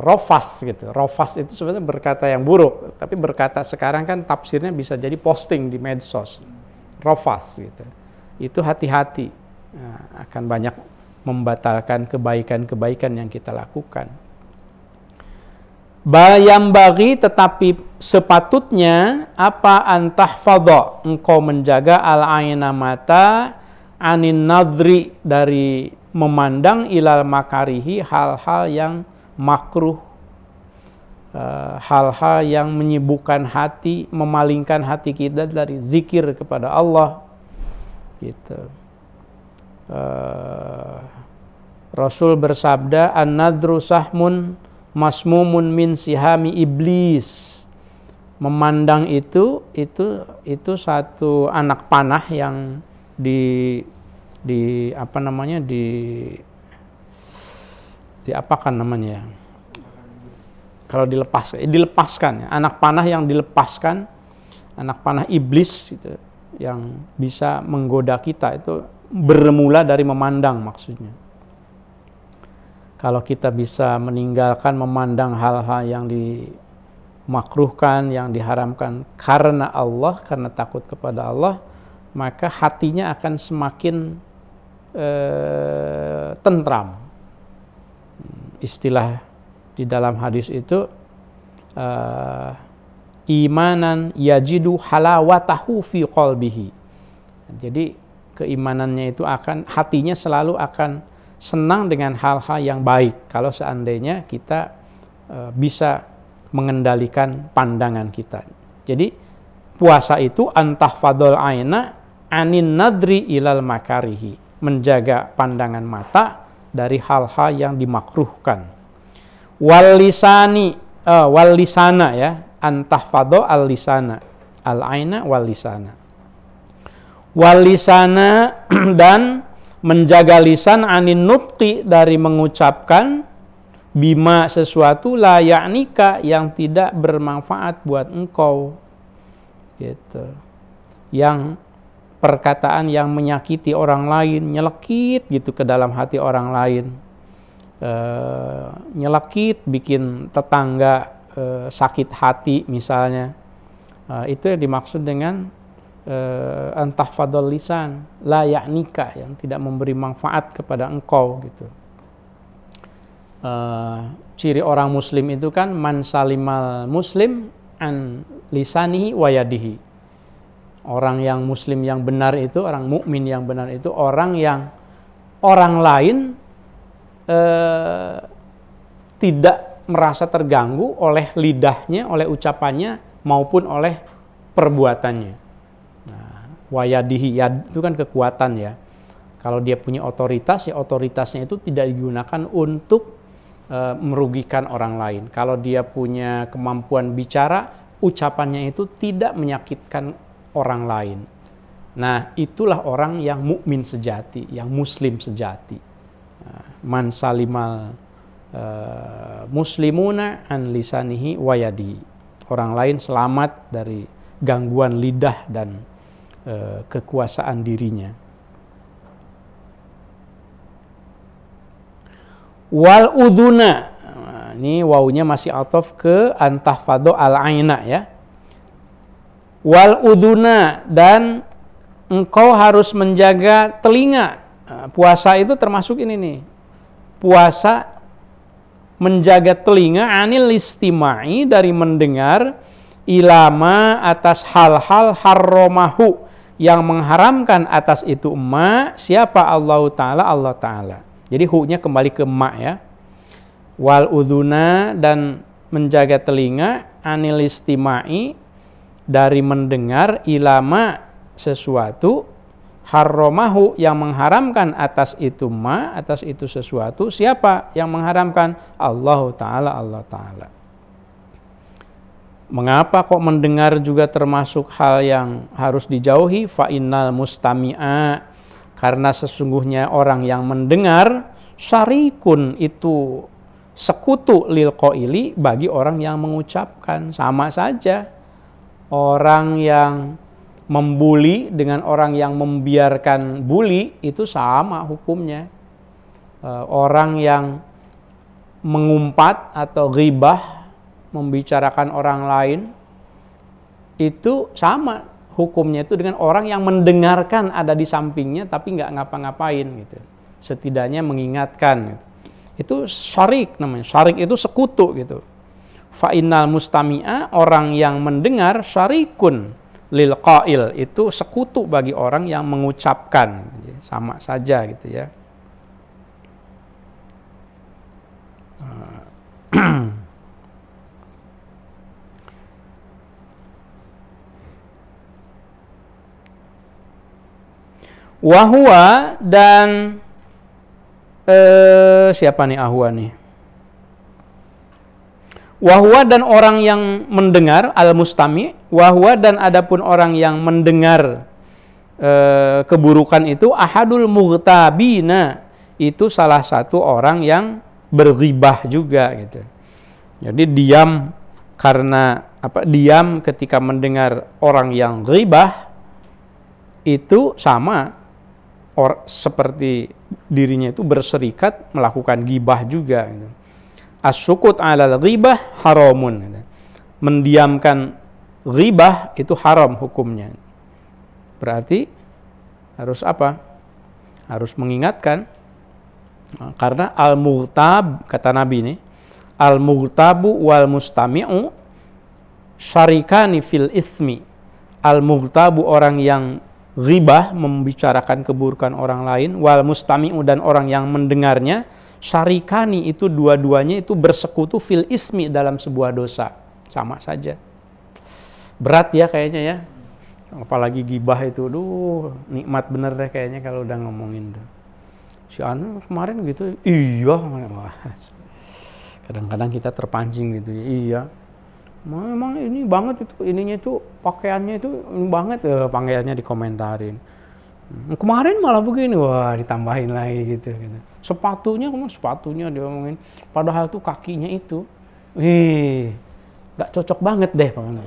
rofas gitu. Rofas itu sebenarnya berkata yang buruk, tapi berkata sekarang kan tafsirnya bisa jadi posting di medsos. Rofas gitu. Itu hati-hati. Nah, akan banyak membatalkan kebaikan-kebaikan yang kita lakukan. Bayam bagi, tetapi sepatutnya apa, antahfadha, engkau menjaga al-aina, mata, anin nadri, dari memandang, ilal makarihi, hal-hal yang makruh, hal-hal yang menyibukkan hati, memalingkan hati kita dari zikir kepada Allah gitu. Rasul bersabda, an-nadru sahmun masmumun min sihami iblis. Memandang itu satu anak panah yang diapakan namanya ya? Kalau dilepaskan ya. Anak panah yang dilepaskan, anak panah iblis gitu, yang bisa menggoda kita, itu bermula dari memandang maksudnya. Kalau kita bisa meninggalkan memandang hal-hal yang dimakruhkan, yang diharamkan karena Allah, karena takut kepada Allah, maka hatinya akan semakin tentram. Istilah di dalam hadis itu imanan yajidu halawatahu fi qalbihi. Jadi keimanannya itu hatinya selalu akan senang dengan hal-hal yang baik kalau seandainya kita bisa mengendalikan pandangan kita. Jadi puasa itu antahfadul aina anin nadri ilal makarihi, menjaga pandangan mata dari hal-hal yang dimakruhkan. Wal lisana ya, antahfadhu al lisana, al aina wal lisana. Wal lisana dan menjaga lisan anin nutqi, dari mengucapkan bima sesuatu la ya'nika, yang tidak bermanfaat buat engkau gitu. Yang perkataan yang menyakiti orang lain, nyelekit gitu ke dalam hati orang lain. Nyelekit bikin tetangga sakit hati misalnya, itu yang dimaksud dengan antahfadul lisan la ya'nika, yang tidak memberi manfaat kepada engkau gitu. Ciri orang muslim itu kan man salimal muslim an lisanihi wa yadihi. Orang yang muslim yang benar itu, orang mukmin yang benar itu orang yang orang lain tidak merasa terganggu oleh lidahnya, oleh ucapannya, maupun oleh perbuatannya. Nah, wayadihi, yad itu kan kekuatan ya. Kalau dia punya otoritas, ya otoritasnya itu tidak digunakan untuk merugikan orang lain. Kalau dia punya kemampuan bicara, ucapannya itu tidak menyakitkan orang lain. Nah, itulah orang yang mukmin sejati, yang muslim sejati. Man salimal muslimuna an lisanihi wa yadihi. Orang lain selamat dari gangguan lidah dan kekuasaan dirinya. Wal uduna, ini wawunya masih ataf ke antahfadhu al aina ya. Wal uduna, dan engkau harus menjaga telinga. Puasa itu termasuk ini nih. Puasa menjaga telinga anil istima'i, dari mendengar, ilama, atas hal-hal harromahu, yang mengharamkan atas itu siapa? Allah Ta'ala. Jadi hu-nya kembali ke ma ya. Wal udhuna, dan menjaga telinga anil istima'i, dari mendengar, ilama, sesuatu, harromahu, yang mengharamkan atas itu atas itu sesuatu. Siapa yang mengharamkan? Allah Ta'ala. Mengapa kok mendengar juga termasuk hal yang harus dijauhi? Fa innal mustami'a, karena sesungguhnya orang yang mendengar, syarikun, itu sekutu, lil qaili, bagi orang yang mengucapkan. Sama saja orang yang membuli dengan orang yang membiarkan bully, itu sama hukumnya. Orang yang mengumpat atau ghibah, membicarakan orang lain, itu sama hukumnya itu dengan orang yang mendengarkan, ada di sampingnya tapi nggak ngapa-ngapain gitu. Setidaknya mengingatkan gitu. Itu syarik namanya. Syarik itu sekutu gitu. Fa innal mustami'a, orang yang mendengar, syarikun lil qail, itu sekutu bagi orang yang mengucapkan. Sama saja gitu ya. Wahwa, dan siapa nih ahwa nih? Wahwa dan orang yang mendengar, al-mustami, wahwa dan adapun orang yang mendengar keburukan itu, ahadul mughtabina, itu salah satu orang yang berghibah juga gitu. Jadi diam karena diam ketika mendengar orang yang ghibah itu sama seperti dirinya itu berserikat melakukan ghibah juga gitu. As-sukut 'alal ghibah haramun. Mendiamkan ghibah itu haram hukumnya. Berarti harus apa? Harus mengingatkan. Karena al-mughtab, kata Nabi ini, al-mughtabu wal mustami'u syarikani fil itsmi. Al-mughtabu orang yang ghibah, membicarakan keburukan orang lain, wal mustami'u dan orang yang mendengarnya, syarikani itu dua-duanya itu bersekutu fil ismi dalam sebuah dosa. Sama saja. Berat ya kayaknya ya. Apalagi gibah itu, nikmat bener deh kayaknya kalau udah ngomongin tuh. Si Anu kemarin gitu, iya. Kadang-kadang kita terpancing gitu, iya. Memang ini banget itu, ininya itu, pakaiannya itu ini banget, pakaiannya dikomentarin. Kemarin malah begini, wah ditambahin lagi gitu. Sepatunya dia ngomongin, padahal tuh kakinya itu, nggak cocok banget deh pokoknya.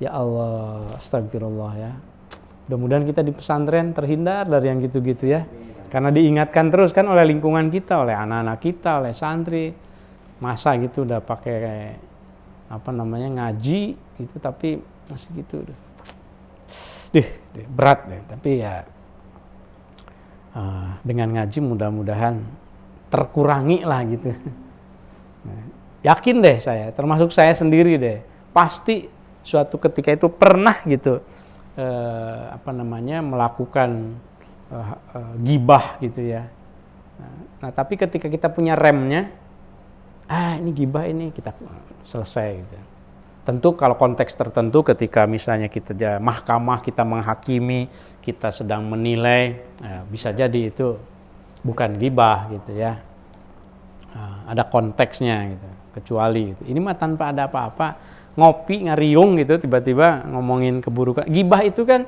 Ya Allah, astagfirullah ya. Mudah-mudahan kita di pesantren terhindar dari yang gitu-gitu ya. Karena diingatkan terus kan oleh lingkungan kita, oleh anak-anak kita, oleh santri. Masa gitu udah pakai ngaji gitu tapi masih gitu. Berat deh, tapi ya dengan ngaji mudah-mudahan terkurangi lah gitu. Yakin deh saya, termasuk saya sendiri deh, pasti suatu ketika itu pernah gitu melakukan gibah gitu ya. Nah, tapi ketika kita punya remnya, ini gibah ini kita selesai gitu. Tentu kalau konteks tertentu ketika misalnya kita mahkamah, kita menghakimi, kita sedang menilai, bisa jadi itu bukan gibah gitu ya. Ada konteksnya gitu. Kecuali gitu. Ini mah tanpa ada apa-apa, ngopi ngariung gitu tiba-tiba ngomongin keburukan. Gibah itu kan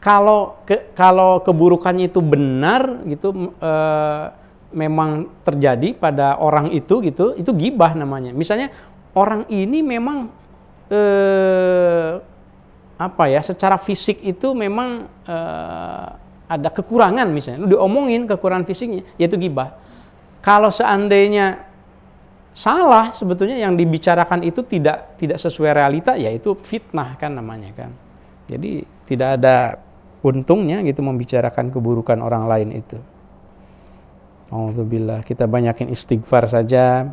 kalau keburukannya itu benar gitu, memang terjadi pada orang itu gitu, itu gibah namanya. Misalnya orang ini memang secara fisik itu memang ada kekurangan, misalnya diomongin kekurangan fisiknya, yaitu gibah. Kalau seandainya salah, sebetulnya yang dibicarakan itu tidak sesuai realita, yaitu fitnah kan namanya kan. Jadi tidak ada untungnya gitu membicarakan keburukan orang lain itu. Alhamdulillah, kita banyakin istighfar saja,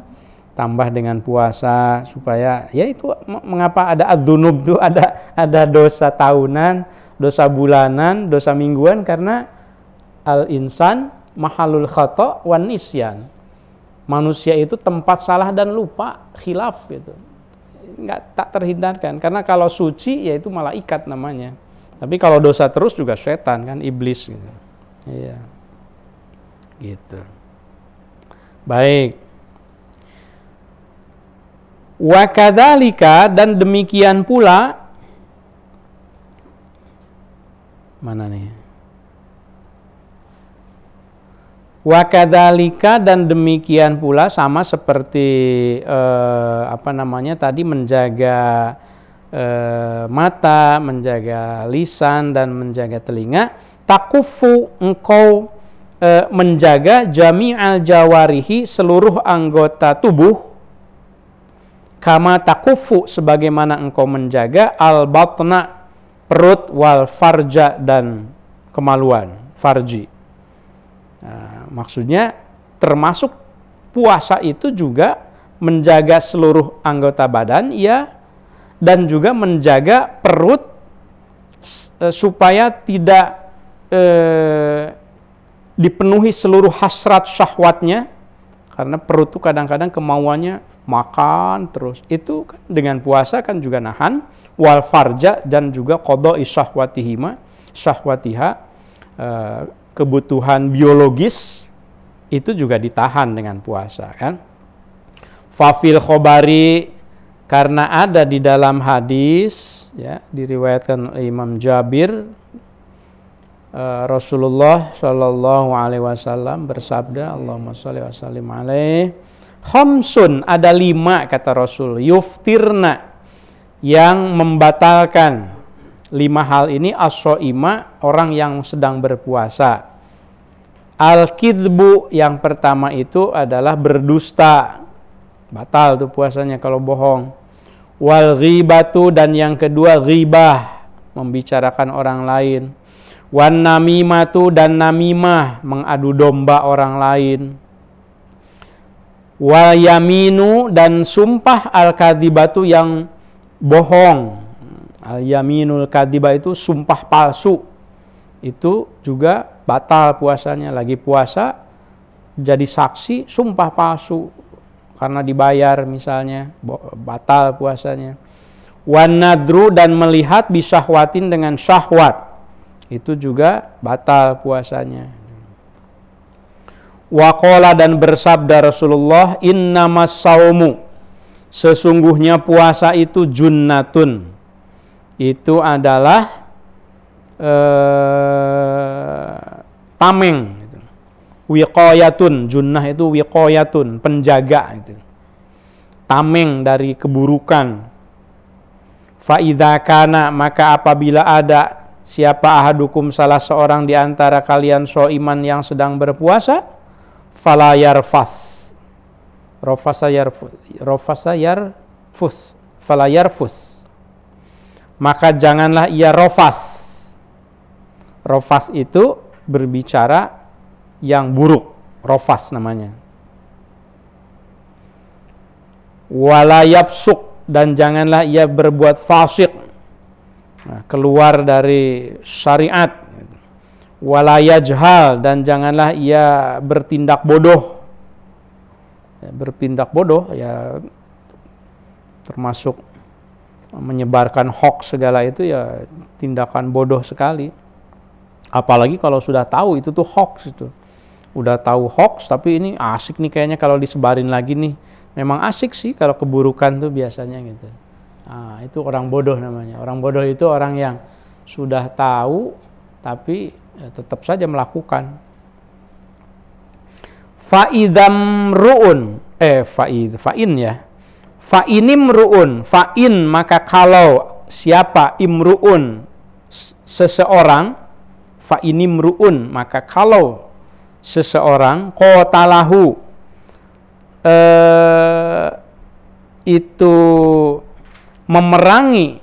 tambah dengan puasa supaya ya itu mengapa ada adzunub tuh, ada dosa tahunan, dosa bulanan, dosa mingguan, karena al-insan mahalul khata' wan nisyan. Manusia itu tempat salah dan lupa, khilaf gitu. Tak terhindarkan, karena kalau suci ya itu malaikat namanya. Tapi kalau dosa terus juga setan kan, iblis gitu. Iya. Gitu. Baik. Wa kadzalika, dan demikian pula, mana nih? Wa kadzalika, dan demikian pula sama seperti tadi menjaga mata, menjaga lisan dan menjaga telinga, takufu, engkau menjaga jami'al jawarihi, seluruh anggota tubuh, kama takufu, sebagaimana engkau menjaga al-batna, perut, wal farja, dan kemaluan, farji. Nah, maksudnya termasuk puasa itu juga menjaga seluruh anggota badan, ya, dan juga menjaga perut supaya tidak dipenuhi seluruh hasrat syahwatnya, karena perut itu kadang-kadang kemauannya makan terus. Itu kan dengan puasa kan juga nahan, wal farja, dan juga qadha'i syahwatiha, kebutuhan biologis itu juga ditahan dengan puasa kan. Fafil khobari, karena ada di dalam hadis, ya, diriwayatkan oleh Imam Jabir, Rasulullah Shallallahu Alaihi Wasallam bersabda, Allahumma sholli wa sallim alaih, khamsun, ada 5 kata Rasul, yuftirna, yang membatalkan 5 hal ini, as-shaima, orang yang sedang berpuasa. Al-kidbu, yang pertama itu adalah berdusta, batal tuh puasanya kalau bohong. Wal ghibatu, dan yang kedua ghibah, membicarakan orang lain. Wan namimatu, dan namimah, mengadu domba orang lain. Wal yaminu, dan sumpah al-kadzibatu, yang bohong. Al-yaminul kadzibah itu sumpah palsu. Itu juga batal puasanya. Lagi puasa jadi saksi sumpah palsu karena dibayar misalnya, batal puasanya. Wan nadru, dan melihat bisyahwatin, dengan syahwat, itu juga batal puasanya. Waqala, dan bersabda Rasulullah, innamas saumu, sesungguhnya puasa itu junnatun, itu adalah tameng. Wiqayatun, junnah itu wiqayatun, penjaga itu. Tameng dari keburukan. Fa idza kana, maka apabila ada siapa ahadukum, salah seorang di antara kalian, shaiman, yang sedang berpuasa, fala yarfas. Rafasa yarfus. Fala yarfus. Maka janganlah ia rofas. Rofas itu berbicara yang buruk, rofas namanya. Wala yafsuk, dan janganlah ia berbuat fasik, keluar dari syariat. Wala yajhal, dan janganlah ia bertindak bodoh. Bertindak bodoh ya termasuk menyebarkan hoax segala itu, ya tindakan bodoh sekali. Apalagi kalau sudah tahu itu tuh hoax itu. Udah tahu hoax, tapi ini asik nih kayaknya kalau disebarin lagi nih. Memang asik sih kalau keburukan tuh biasanya gitu. Nah, itu orang bodoh namanya. Orang bodoh itu orang yang sudah tahu tapi ya tetap saja melakukan. Fa'idam ru'un, fa'in ya. Fa'inim ru'un, fa'in, maka kalau siapa, imru'un, seseorang, fa'inim ru'un, maka kalau seseorang, qatalahu, itu memerangi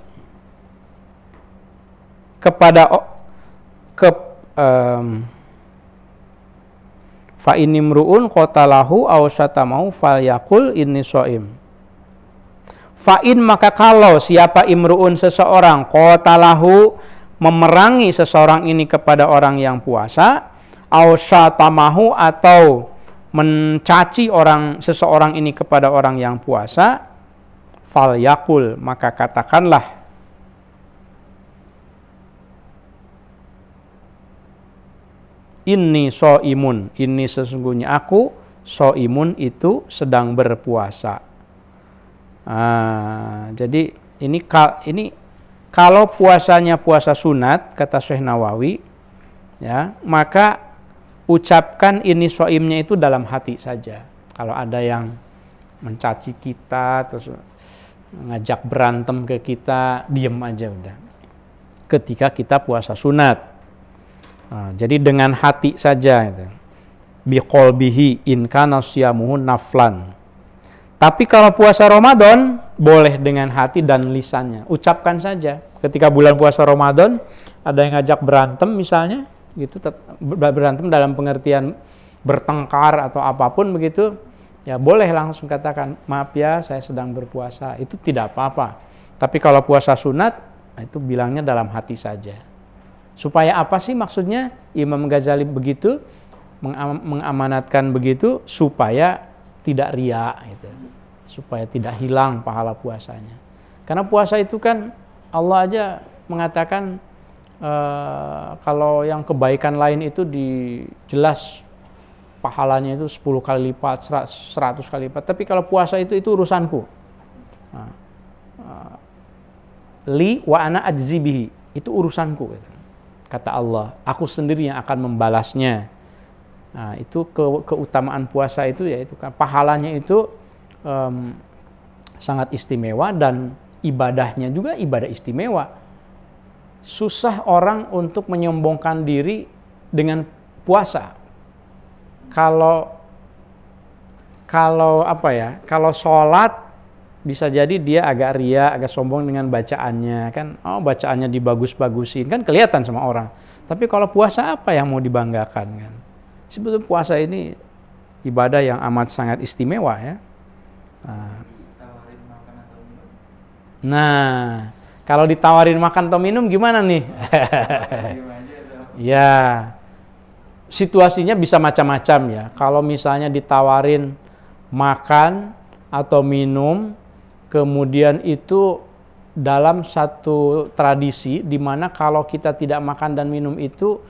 kepada fa inimruun qatalahu aw syatamahu falyaqul inni shaim. Fa in, maka kalau siapa imruun, seseorang, qatalahu, memerangi seseorang ini kepada orang yang puasa, aw syatamahu, atau mencaci seseorang ini kepada orang yang puasa, falyaqul, maka katakanlah, inni shaimun, ini sesungguhnya aku, shaimun itu sedang berpuasa. Jadi ini kalau puasanya puasa sunat, kata Syekh Nawawi, ya, maka ucapkan ini shaimnya itu dalam hati saja. Kalau ada yang mencaci kita, terus ngajak berantem ke kita, diem aja udah. Ketika kita puasa sunat. Jadi dengan hati saja itu. Biqolbihi in kana siyamuhu naflan. Tapi kalau puasa Ramadan boleh dengan hati dan lisannya. Ucapkan saja. Ketika bulan puasa Ramadan ada yang ngajak berantem misalnya, gitu, berantem dalam pengertian bertengkar atau apapun begitu, ya boleh langsung katakan, maaf ya saya sedang berpuasa. Itu tidak apa-apa. Tapi kalau puasa sunat, itu bilangnya dalam hati saja. Supaya apa sih maksudnya Imam Ghazali begitu mengamanatkan begitu? Supaya tidak riya gitu. Supaya tidak hilang pahala puasanya. Karena puasa itu kan Allah aja mengatakan kalau yang kebaikan lain itu jelas pahalanya itu 10 kali lipat, 100 kali lipat. Tapi kalau puasa itu urusanku. Li wa ana ajzi bihi, itu urusanku. Kata Allah, aku sendiri yang akan membalasnya. Nah, itu keutamaan puasa itu, yaitu pahalanya itu sangat istimewa, dan ibadahnya juga ibadah istimewa. Susah orang untuk menyombongkan diri dengan puasa. Kalau sholat bisa jadi dia agak ria, agak sombong dengan bacaannya kan. Oh, bacaannya dibagus-bagusin kan, kelihatan sama orang. Tapi kalau puasa apa yang mau dibanggakan kan? Sebetulnya puasa ini ibadah yang amat sangat istimewa ya. Nah, kalau ditawarin makan atau minum gimana nih? Ya, situasinya bisa macam-macam ya. Kalau misalnya ditawarin makan atau minum, kemudian itu dalam satu tradisi di mana kalau kita tidak makan dan minum itu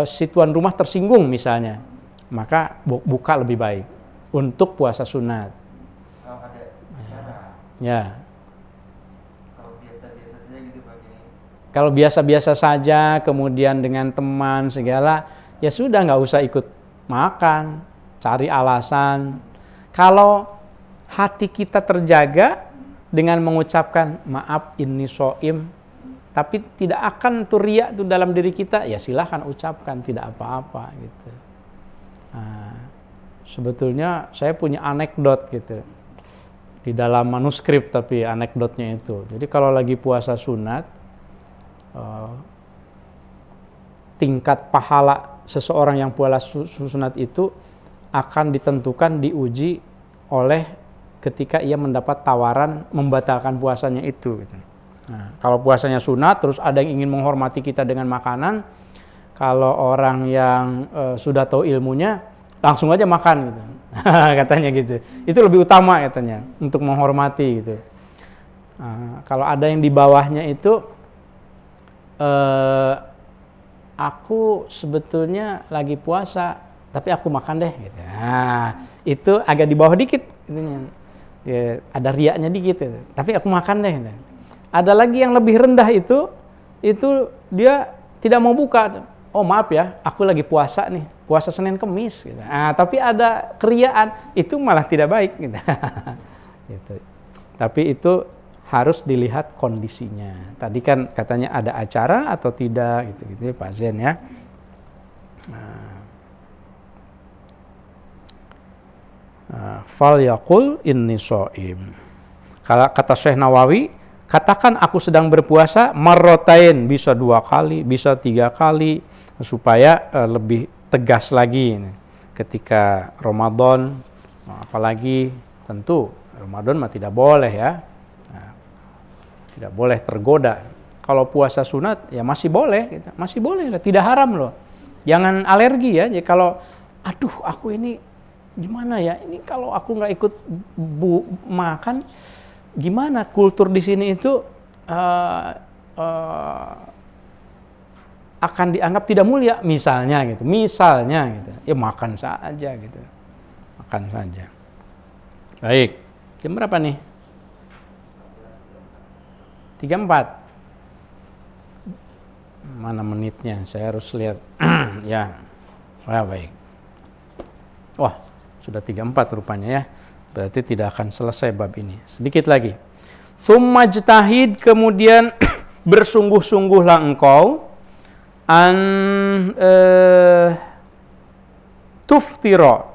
si tuan rumah tersinggung misalnya, maka buka lebih baik untuk puasa sunat. Kalau ada acara. Ya. Kalau biasa-biasa saja gitu Pak Kiai. Kalau biasa-biasa saja, kemudian dengan teman segala, ya sudah nggak usah ikut makan, cari alasan. Kalau hati kita terjaga dengan mengucapkan maaf ini soim, tapi tidak akan tuh riya tuh dalam diri kita, ya silahkan ucapkan, tidak apa-apa gitu. Nah, sebetulnya saya punya anekdot gitu di dalam manuskrip, tapi anekdotnya itu. Jadi kalau lagi puasa sunat, tingkat pahala seseorang yang puasa sunat itu akan ditentukan, diuji oleh ketika ia mendapat tawaran membatalkan puasanya itu. Nah, kalau puasanya sunat, terus ada yang ingin menghormati kita dengan makanan, kalau orang yang sudah tahu ilmunya, langsung aja makan gitu. Katanya gitu. Itu lebih utama katanya untuk menghormati gitu. Nah, kalau ada yang di bawahnya itu, aku sebetulnya lagi puasa, tapi aku makan deh gitu. Nah, itu agak di bawah dikit itunya. Ya, ada riaknya dikit gitu. Tapi aku makan deh gitu. Ada lagi yang lebih rendah itu dia tidak mau buka. Oh maaf ya, aku lagi puasa nih, puasa Senin Kemis gitu. Nah, tapi ada keriaan, itu malah tidak baik gitu. Gitu. Tapi itu harus dilihat kondisinya. Tadi kan katanya ada acara atau tidak gitu Pak Zen ya. Fal yaqul inni shaim. Kalau kata Syekh Nawawi, katakan aku sedang berpuasa marrotain, bisa 2 kali, bisa 3 kali, supaya lebih tegas lagi ketika Ramadan. Apalagi tentu Ramadan mah tidak boleh ya, tidak boleh tergoda. Kalau puasa sunat ya masih boleh, gitu. Masih boleh lah, tidak haram loh. Jangan alergi ya. Jadi kalau aduh aku ini gimana ya, ini kalau aku nggak ikut makan gimana, kultur di sini itu akan dianggap tidak mulia misalnya gitu, ya makan saja gitu, makan saja. Baik, jam berapa nih? 3:04. Mana menitnya, saya harus lihat. Ya, baik. Wah, sudah 3:04 rupanya ya. Berarti tidak akan selesai bab ini. Sedikit lagi. Tsumma jtahid, kemudian bersungguh-sungguhlah engkau tuftira,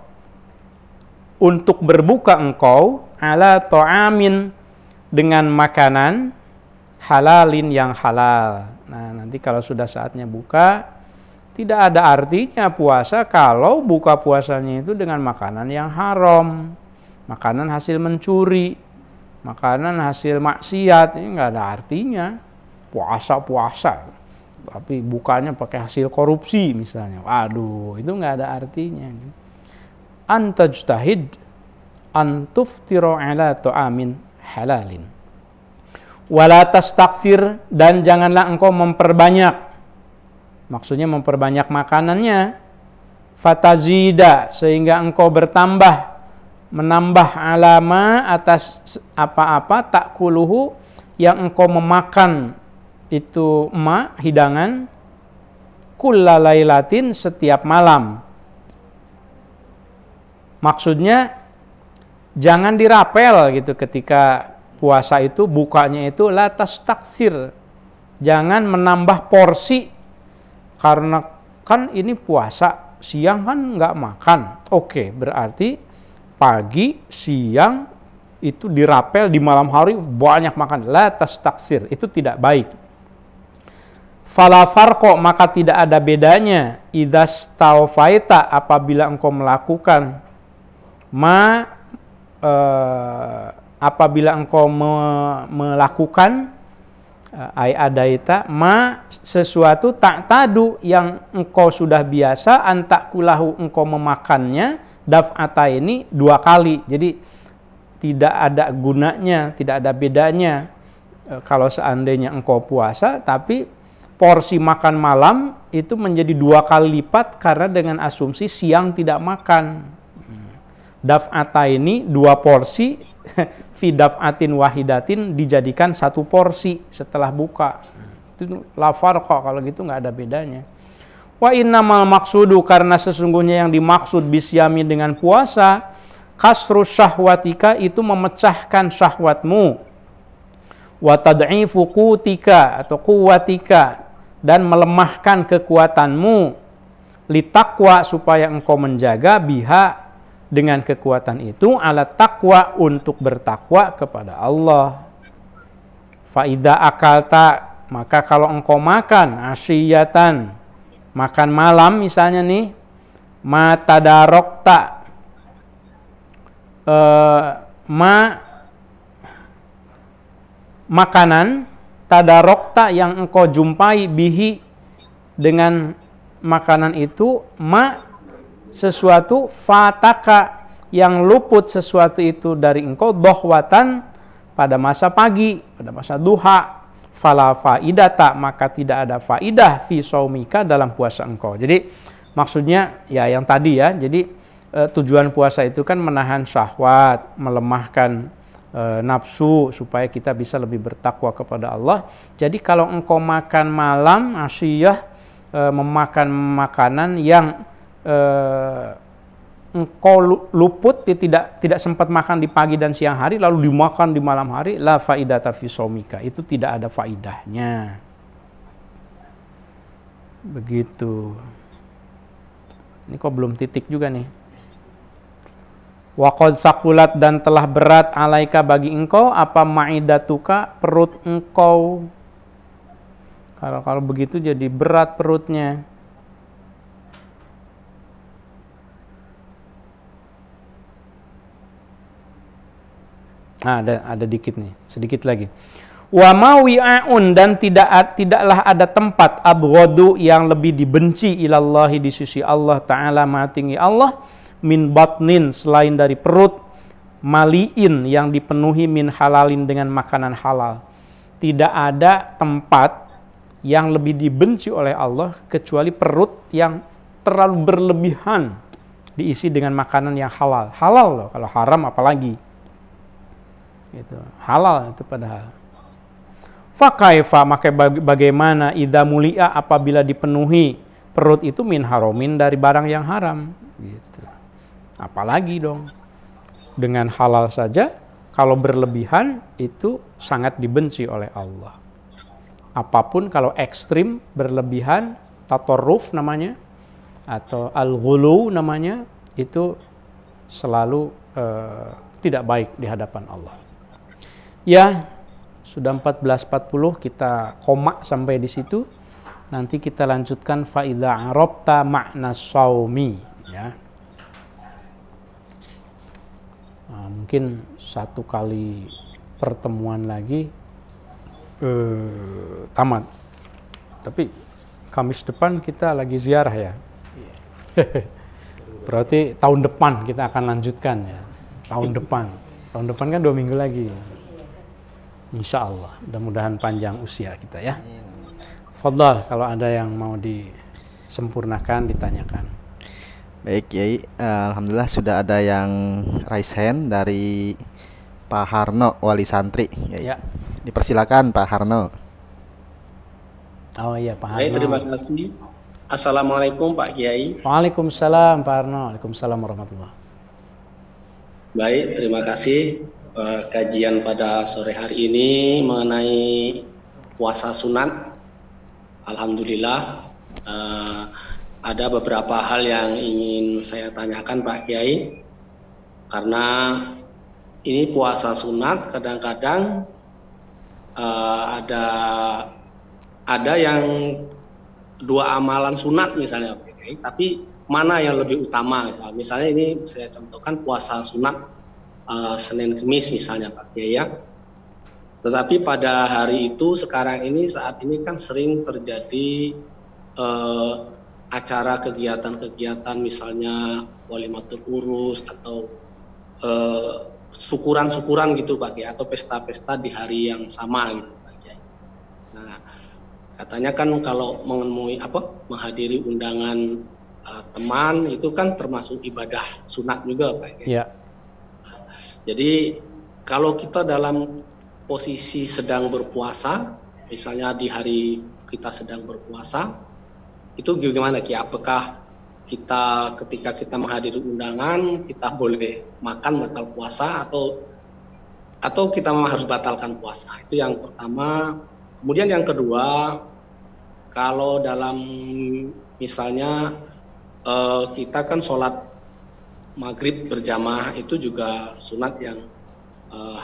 untuk berbuka engkau ala ta'amin, dengan makanan halalin, yang halal. Nah, nanti kalau sudah saatnya buka, tidak ada artinya puasa kalau buka puasanya itu dengan makanan yang haram. Makanan hasil mencuri, makanan hasil maksiat, ini nggak ada artinya. Puasa, tapi bukanya pakai hasil korupsi misalnya. Waduh, itu nggak ada artinya. Antajtahid antuftiro ala ta'amin halalin. Wala tastaksir, dan janganlah engkau memperbanyak. Maksudnya memperbanyak makanannya. fatazida, sehingga engkau bertambah, menambah alama atas apa-apa takuluhu yang engkau memakan itu hidangan, kullalailatin, setiap malam. Maksudnya jangan dirapel gitu ketika puasa itu, bukanya itu la tastaksir, jangan menambah porsi, karena kan ini puasa, siang kan nggak makan. Oke, berarti pagi, siang itu dirapel, di malam hari banyak makan. La tastaksir, itu tidak baik. Fala farqo, maka tidak ada bedanya, idzas taufaita, apabila engkau melakukan apabila engkau melakukan adaita sesuatu tak tadu yang engkau sudah biasa, antakulahu, engkau memakannya, daf'ata ini 2 kali. Jadi tidak ada gunanya, tidak ada bedanya kalau seandainya engkau puasa tapi porsi makan malam itu menjadi 2 kali lipat karena dengan asumsi siang tidak makan. Daf'ata ini 2 porsi, fi daf'atin wahidatin, dijadikan 1 porsi setelah buka. Itu la farqa, kalau gitu nggak ada bedanya. Wa innamal maksudu, karena sesungguhnya yang dimaksud bisyami dengan puasa, kasru syahwatika, itu memecahkan syahwatmu, wa tad'ifu qutika atau quwwatika, dan melemahkan kekuatanmu, litaqwa, supaya engkau menjaga biha, dengan kekuatan itu, ala taqwa, untuk bertakwa kepada Allah. Faida akalta, maka kalau engkau makan asyiyatan, makan malam misalnya nih, matadarokta, makanan tadarokta yang engkau jumpai, bihi, dengan makanan itu, sesuatu, fataka, yang luput sesuatu itu dari engkau, dohwatan, pada masa pagi, pada masa duha, fala faidata, maka tidak ada faidah fi saumika, dalam puasa engkau. Jadi maksudnya ya yang tadi ya, jadi tujuan puasa itu kan menahan syahwat, melemahkan nafsu, supaya kita bisa lebih bertakwa kepada Allah. Jadi kalau engkau makan malam asyiyah, memakan makanan yang engkau luput, tidak sempat makan di pagi dan siang hari lalu dimakan di malam hari, la faidata fi shaumika, itu tidak ada faidahnya. Begitu. Ini kok belum titik juga nih. Wa qad saqulat, dan telah berat, alaika, bagi engkau, apa maidatuka, perut engkau. Kalau begitu jadi berat perutnya. Ada dikit nih, sedikit lagi. Wa mawi'aun, dan tidaklah ada tempat, abghadu, yang lebih dibenci, ilallahi, di sisi Allah Ta'ala, Maha Tinggi Allah, min batnin, selain dari perut, maliin, yang dipenuhi, min halalin, dengan makanan halal. Tidak ada tempat yang lebih dibenci oleh Allah kecuali perut yang terlalu berlebihan diisi dengan makanan yang halal. Halal loh, kalau haram apalagi. Gitu. Halal itu padahal. Fakaifa, maka bagaimana, idza mulia, apabila dipenuhi perut itu, min haromin, dari barang yang haram, gitu. Apalagi dong dengan halal saja, kalau berlebihan itu sangat dibenci oleh Allah. Apapun kalau ekstrim, berlebihan, tatorruf namanya, atau al-ghulu namanya, itu selalu tidak baik di hadapan Allah. Ya, sudah 14.40, kita koma sampai di situ. Nanti kita lanjutkan faidza arabta makna shaumi, ya. Nah, mungkin 1 kali pertemuan lagi tamat. Tapi Kamis depan kita lagi ziarah ya. Berarti tahun depan kita akan lanjutkan ya. Tahun depan kan 2 minggu lagi. Insya Allah, mudah-mudahan panjang usia kita ya. Fadhal, kalau ada yang mau disempurnakan, ditanyakan. Baik, Kiai. Alhamdulillah sudah ada yang raise hand dari Pak Harno, wali santri. Kiai. Ya. Dipersilakan Pak Harno. Oh iya, Pak Baik, Harno. terima kasih. Assalamualaikum Pak Kiai. Waalaikumsalam Pak Harno. Waalaikumsalam warahmatullahi. Baik, terima kasih kajian pada sore hari ini mengenai puasa sunat. Alhamdulillah ada beberapa hal yang ingin saya tanyakan Pak Kiai, karena ini puasa sunat kadang-kadang ada yang dua amalan sunat misalnya Pak Kiai, tapi mana yang lebih utama misalnya ini saya contohkan puasa sunat Senin Kemis misalnya Pak Kiai ya. Tetapi pada hari itu saat ini kan sering terjadi acara kegiatan-kegiatan misalnya walimatul urus atau syukuran-syukuran gitu Pak Kiai, atau pesta-pesta di hari yang sama gitu Pak Kiai. Nah, katanya kan kalau menghadiri undangan teman itu kan termasuk ibadah sunat juga Pak Kiai. Ya. Jadi kalau kita dalam posisi sedang berpuasa, misalnya di hari kita sedang berpuasa, itu gimana Ki? Apakah kita ketika kita menghadiri undangan kita boleh makan batal puasa atau kita harus batalkan puasa? Itu yang pertama. Kemudian yang kedua, kalau dalam misalnya kita kan sholat maghrib berjamaah itu juga sunat yang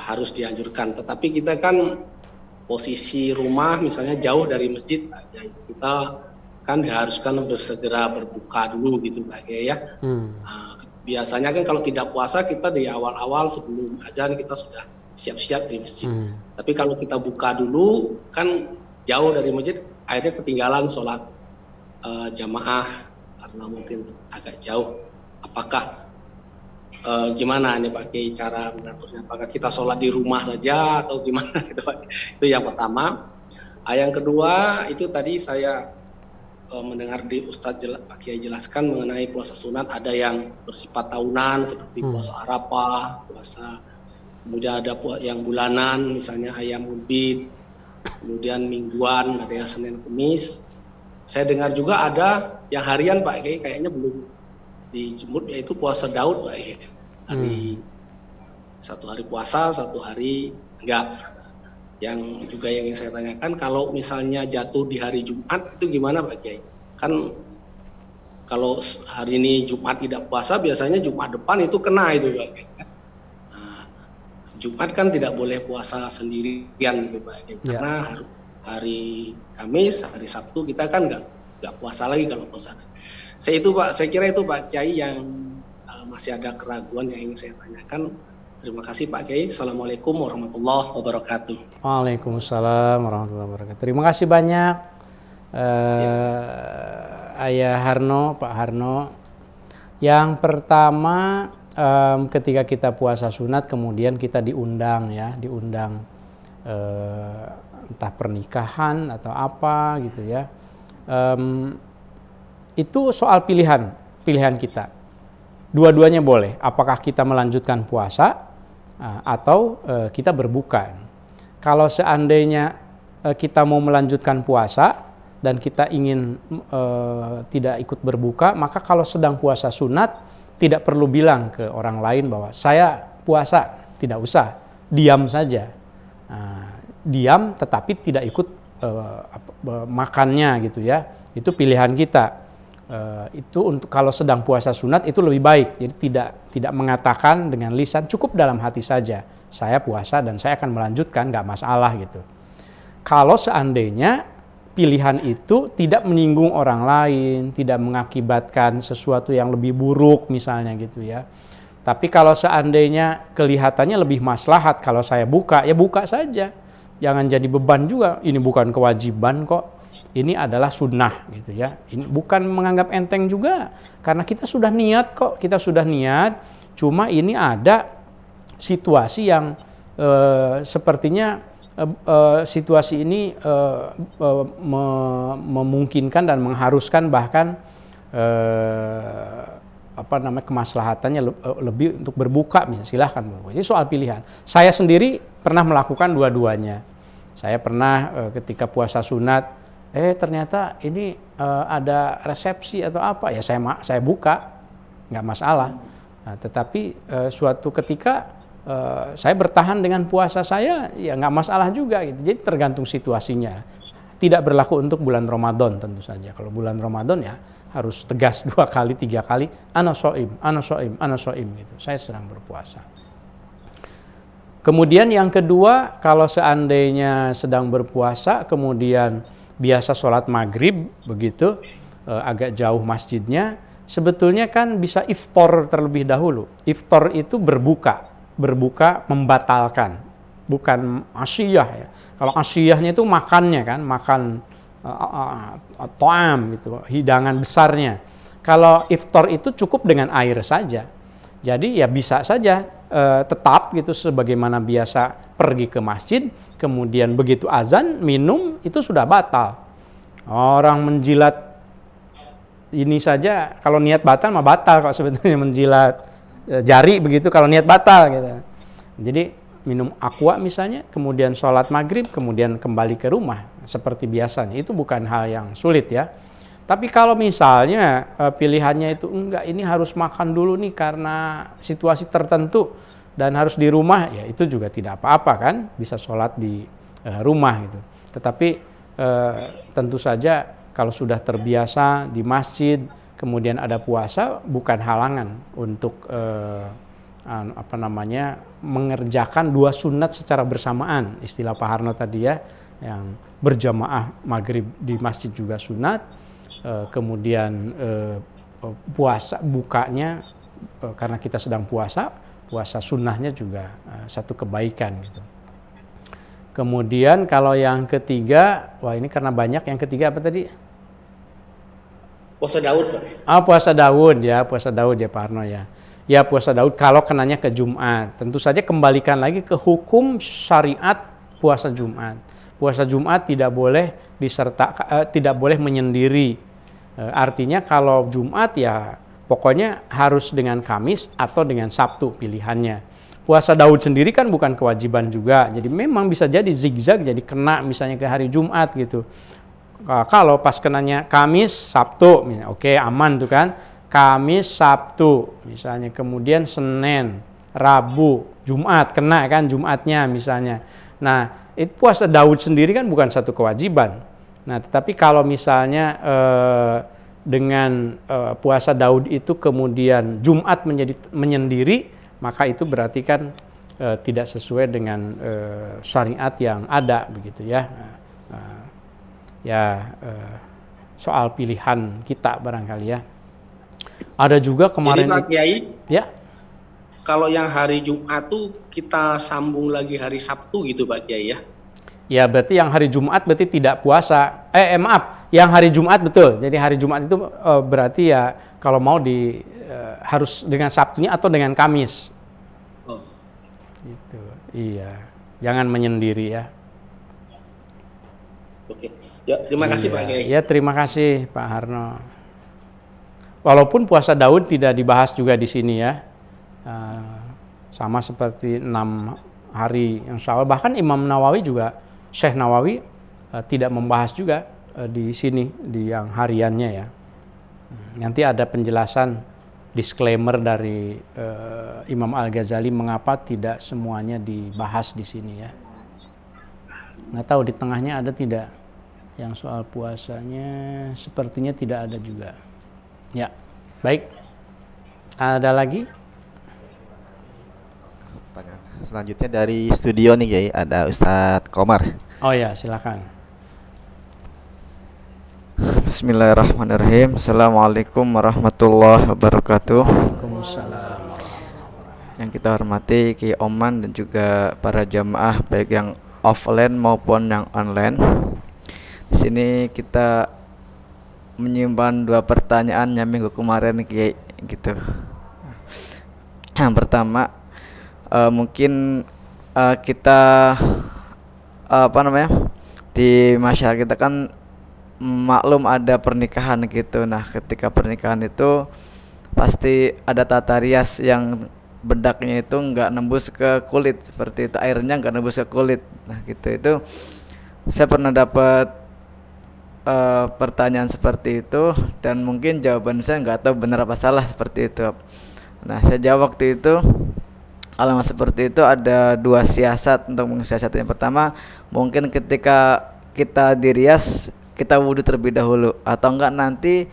harus dianjurkan. Tetapi kita kan posisi rumah misalnya jauh dari masjid, kita kan diharuskan bersegera berbuka dulu gitu Pak Kiai ya. Biasanya kan kalau tidak puasa kita di awal-awal sebelum azan kita sudah siap-siap di masjid. Tapi kalau kita buka dulu kan jauh dari masjid, akhirnya ketinggalan sholat jamaah karena mungkin agak jauh. Apakah gimana nih Pak Kiai cara mengaturnya? Apakah kita sholat di rumah saja atau gimana gitu Pak? Itu yang pertama. Yang kedua itu tadi saya mendengar di Ustadz Pak Kiai jelaskan mengenai puasa sunat, ada yang bersifat tahunan seperti puasa Arafah, kemudian ada yang bulanan misalnya ayam ubid, kemudian mingguan ada yang Senin Kemis. Saya dengar juga ada yang harian Pak Kiai, kayaknya belum dijemput, yaitu puasa Daud Pak Kiai. Satu hari puasa, satu hari enggak. Yang juga yang ingin saya tanyakan, kalau misalnya jatuh di hari Jumat itu gimana Pak Kiai? Kan kalau hari ini Jumat tidak puasa, biasanya Jumat depan itu kena itu Pak Kiai. Nah, Jumat kan tidak boleh puasa sendirian gitu Pak Kiai. Karena hari Kamis, hari Sabtu kita kan nggak puasa lagi kalau puasa. Saya kira itu Pak Kiai yang masih ada keraguan yang ingin saya tanyakan. Terima kasih Pak Kiai. Assalamualaikum warahmatullahi wabarakatuh. Waalaikumsalam warahmatullahi wabarakatuh. Terima kasih banyak Ayah Harno, Pak Harno. Yang pertama ketika kita puasa sunat kemudian kita diundang entah pernikahan atau apa gitu ya. Itu soal pilihan kita. Dua-duanya boleh. Apakah kita melanjutkan puasa atau kita berbuka. Kalau seandainya kita mau melanjutkan puasa dan kita ingin tidak ikut berbuka, maka kalau sedang puasa sunat tidak perlu bilang ke orang lain bahwa saya puasa, tidak usah, diam saja. Diam tetapi tidak ikut makannya gitu ya. Itu pilihan kita. Itu untuk kalau sedang puasa sunat itu lebih baik. Jadi tidak mengatakan dengan lisan, cukup dalam hati saja. Saya puasa dan saya akan melanjutkan, nggak masalah gitu. Kalau seandainya pilihan itu tidak menyinggung orang lain, tidak mengakibatkan sesuatu yang lebih buruk misalnya gitu ya. Tapi kalau seandainya kelihatannya lebih maslahat kalau saya buka, ya buka saja. Jangan jadi beban juga. Ini bukan kewajiban kok. Ini adalah sunnah gitu ya. Ini bukan menganggap enteng juga, karena kita sudah niat kok, Cuma ini ada situasi yang sepertinya situasi ini memungkinkan dan mengharuskan bahkan kemaslahatannya lebih untuk berbuka, misalnya silahkan berbuka. Jadi soal pilihan. Saya sendiri pernah melakukan dua-duanya. Saya pernah ketika puasa sunat, ternyata ini ada resepsi atau apa, ya saya buka, nggak masalah. Nah, tetapi suatu ketika saya bertahan dengan puasa saya, ya nggak masalah juga gitu. Jadi tergantung situasinya. Tidak berlaku untuk bulan Ramadan tentu saja. Kalau bulan Ramadan ya harus tegas 2 kali, 3 kali, ana shaim, ana shaim, ana shaim gitu. Saya sedang berpuasa. Kemudian yang kedua, kalau seandainya sedang berpuasa, kemudian biasa sholat maghrib begitu, agak jauh masjidnya, sebetulnya kan bisa iftar terlebih dahulu. Iftar itu berbuka membatalkan, bukan asyiyah ya. Kalau asyiyahnya itu makannya kan, makan to'am gitu, hidangan besarnya. Kalau iftar itu cukup dengan air saja. Jadi ya bisa saja tetap gitu sebagaimana biasa pergi ke masjid, kemudian begitu azan minum itu sudah batal. Orang menjilat ini saja kalau niat batal mah batal kok sebetulnya, menjilat jari begitu kalau niat batal gitu. Jadi minum aqua misalnya, kemudian sholat maghrib, kemudian kembali ke rumah seperti biasanya, itu bukan hal yang sulit ya. Tapi kalau misalnya pilihannya itu enggak, ini harus makan dulu nih karena situasi tertentu dan harus di rumah, ya itu juga tidak apa-apa kan, bisa sholat di rumah gitu. Tetapi tentu saja kalau sudah terbiasa di masjid, kemudian ada puasa, bukan halangan untuk mengerjakan 2 sunat secara bersamaan, istilah Pak Harno tadi ya, yang berjamaah maghrib di masjid juga sunat, kemudian puasa bukanya karena kita sedang puasa sunnahnya juga satu kebaikan gitu. Kemudian kalau yang ketiga, wah ini karena banyak, yang ketiga apa tadi? Puasa Daud, Pak. Puasa Daud ya Pak Harno ya. Ya puasa Daud kalau kenanya ke Jumat. Tentu saja kembalikan lagi ke hukum syariat puasa Jumat. Puasa Jumat tidak boleh tidak boleh menyendiri. Artinya kalau Jumat ya pokoknya harus dengan Kamis atau dengan Sabtu pilihannya. Puasa Daud sendiri kan bukan kewajiban juga. Jadi memang bisa jadi zigzag, jadi kena misalnya ke hari Jumat gitu. Kalau pas kenanya Kamis, Sabtu, oke, aman tuh kan. Kamis, Sabtu, misalnya, kemudian Senin, Rabu, Jumat, kena kan Jumatnya misalnya. Nah, itu puasa Daud sendiri kan bukan satu kewajiban. Nah, tetapi kalau misalnya dengan puasa Daud itu kemudian Jumat menjadi menyendiri, maka itu berarti kan tidak sesuai dengan syariat yang ada begitu ya. Soal pilihan kita barangkali ya. Ada juga kemarin. Jadi Pak Kiai, ya. Kalau yang hari Jumat tuh kita sambung lagi hari Sabtu gitu Pak Kiai ya? Ya berarti yang hari Jumat berarti tidak puasa. Maaf, yang hari Jumat betul. Jadi hari Jumat itu berarti ya kalau mau harus dengan Sabtunya atau dengan Kamis. Oh. Gitu. Iya. Jangan menyendiri ya. Oke. Ya, terima kasih Pak Kiai. Ya, terima kasih Pak Harno. Walaupun puasa Daud tidak dibahas juga di sini ya, sama seperti 6 hari yang Syawal. Bahkan Imam Nawawi juga, Syekh Nawawi tidak membahas juga di sini di yang hariannya ya. Nanti ada penjelasan disclaimer dari Imam Al-Ghazali mengapa tidak semuanya dibahas di sini ya. Nggak tahu di tengahnya ada tidak yang soal puasanya, sepertinya tidak ada juga. Ya, baik. Ada lagi? Selanjutnya dari studio nih Kiai, ada Ustadz Komar. Oh ya, silakan. Bismillahirrahmanirrahim. Assalamualaikum warahmatullahi wabarakatuh. Waalaikumsalam. Yang kita hormati Ki Oman dan juga para jamaah baik yang offline maupun yang online. Di sini kita menyimpan 2 pertanyaan yang minggu kemarin Kiai gitu. Yang pertama, mungkin kita di masyarakat kita kan maklum ada pernikahan gitu. Nah, ketika pernikahan itu pasti ada tata rias yang bedaknya itu nggak nembus ke kulit, seperti itu, airnya nggak nembus ke kulit. Nah gitu, itu saya pernah dapat pertanyaan seperti itu, dan mungkin jawaban saya nggak tahu benar apa salah seperti itu. Nah saya jawab waktu itu, kalau seperti itu ada dua siasat untuk mensiasati. Yang pertama, mungkin ketika kita dirias, kita wudhu terlebih dahulu, atau enggak nanti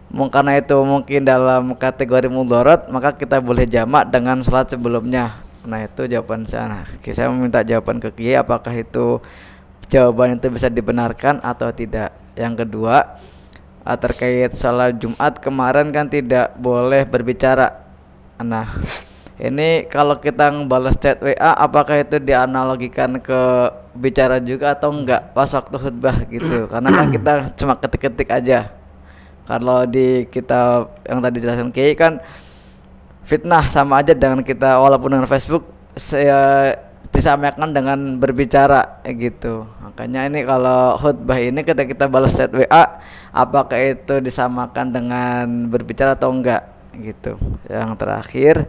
karena itu mungkin dalam kategori mudorot, maka kita boleh jamak dengan salat sebelumnya. Nah itu jawaban saya. Nah, saya meminta jawaban ke Kiai, apakah itu jawaban itu bisa dibenarkan atau tidak. Yang kedua, terkait salat Jumat kemarin kan tidak boleh berbicara. Nah ini kalau kita ngebalas chat WA, apakah itu dianalogikan ke bicara juga atau enggak pas waktu khutbah gitu? Karena kan kita cuma ketik-ketik aja. Kalau di kitab yang tadi dijelaskan Kiai kan fitnah sama aja dengan kita, walaupun dengan Facebook saya disamakan dengan berbicara gitu. Makanya ini kalau khutbah ini ketika kita balas chat WA, apakah itu disamakan dengan berbicara atau enggak gitu. Yang terakhir,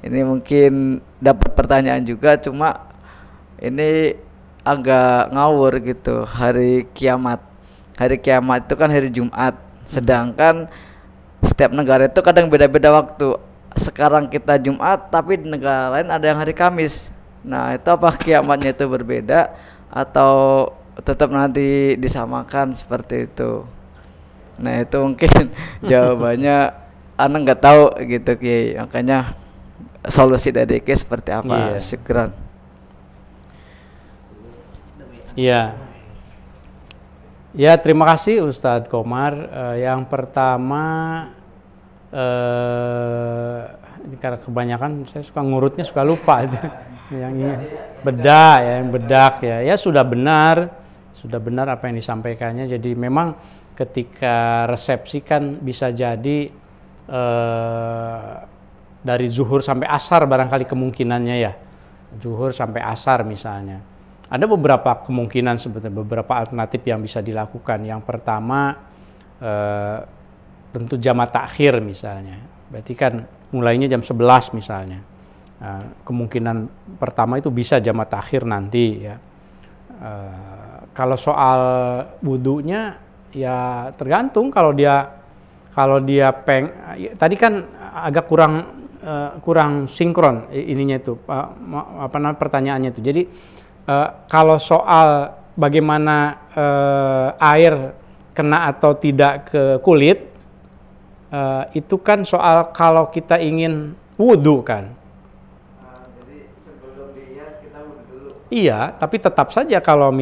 ini mungkin dapat pertanyaan juga, cuma ini agak ngawur gitu. Hari kiamat itu kan hari Jumat, sedangkan setiap negara itu kadang beda-beda waktu. Sekarang kita Jumat, tapi di negara lain ada yang hari Kamis. Nah itu apa kiamatnya itu berbeda atau tetap nanti disamakan seperti itu? Nah itu mungkin jawabannya Ana nggak tahu gitu Kiai. Makanya solusi dari Kiai seperti apa? Syukran. Iya. Ya, terima kasih Ustadz Komar. Yang pertama, karena kebanyakan saya suka ngurutnya, suka lupa itu. Yang ini bedak ya, yang bedak ya. Ya sudah benar apa yang disampaikannya. Jadi memang ketika resepsi kan bisa jadi dari zuhur sampai asar barangkali kemungkinannya ya. Zuhur sampai asar misalnya. Ada beberapa kemungkinan sebetulnya, beberapa alternatif yang bisa dilakukan. Yang pertama tentu jamak takhir misalnya. Berarti kan mulainya jam 11 misalnya. Kemungkinan pertama itu bisa jamak takhir nanti ya. Kalau soal wudunya ya tergantung, kalau dia tadi kan agak kurang sinkron ininya itu pertanyaannya itu. Jadi kalau soal bagaimana air kena atau tidak ke kulit, itu kan soal kalau kita ingin wudhu kan. Jadi sebelum dihias kita wudhu dulu. Iya, tapi tetap saja kalau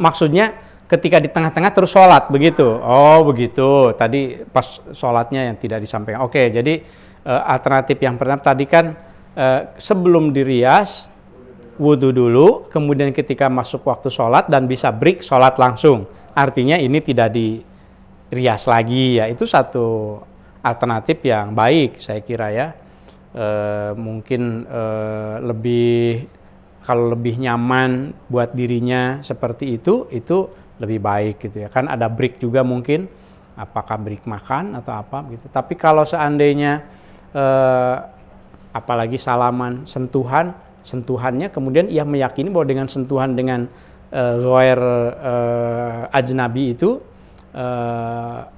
maksudnya ketika di tengah-tengah terus sholat begitu. Oh begitu. Tadi pas sholatnya yang tidak disampaikan. Oke, jadi alternatif yang pertama tadi kan sebelum dirias wudhu dulu, kemudian ketika masuk waktu sholat dan bisa break sholat langsung. Artinya ini tidak dirias lagi ya. Itu satu alternatif yang baik saya kira ya. Mungkin kalau lebih nyaman buat dirinya seperti itu lebih baik gitu ya. Kan ada break juga mungkin, apakah break makan atau apa gitu. Tapi kalau seandainya apalagi salaman, sentuhannya kemudian ia meyakini bahwa dengan sentuhan dengan ghair ajnabi itu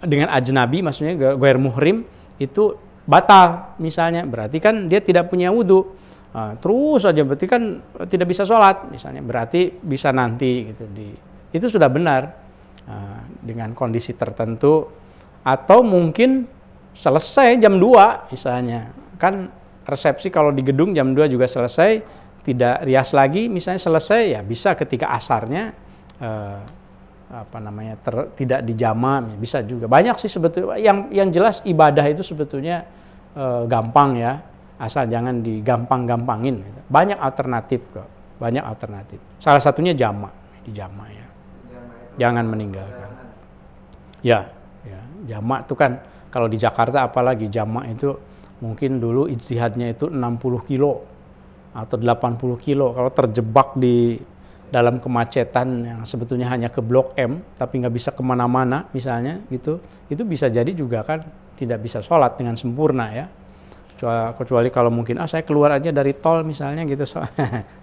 dengan ajnabi maksudnya ghair muhrim itu batal misalnya, berarti kan dia tidak punya wudhu. Terus aja berarti kan tidak bisa sholat misalnya, berarti bisa nanti gitu. Itu sudah benar dengan kondisi tertentu, atau mungkin selesai jam 2 misalnya. Kan resepsi kalau di gedung jam 2 juga selesai, tidak rias lagi misalnya, selesai ya bisa ketika asarnya tidak dijama, bisa juga. Banyak sih sebetulnya, yang jelas ibadah itu sebetulnya gampang ya, asal jangan digampang-gampangin. Banyak alternatif kok, banyak alternatif. Salah satunya dijama ya, jangan meninggalkan. Ya, jama itu kan kalau di Jakarta apalagi jama itu mungkin dulu ijtihadnya itu 60 kilo atau 80 kilo. Kalau terjebak di dalam kemacetan yang sebetulnya hanya ke Blok M tapi nggak bisa kemana-mana misalnya gitu, itu bisa jadi juga kan tidak bisa sholat dengan sempurna ya. Kecuali kalau mungkin saya keluar aja dari tol misalnya gitu,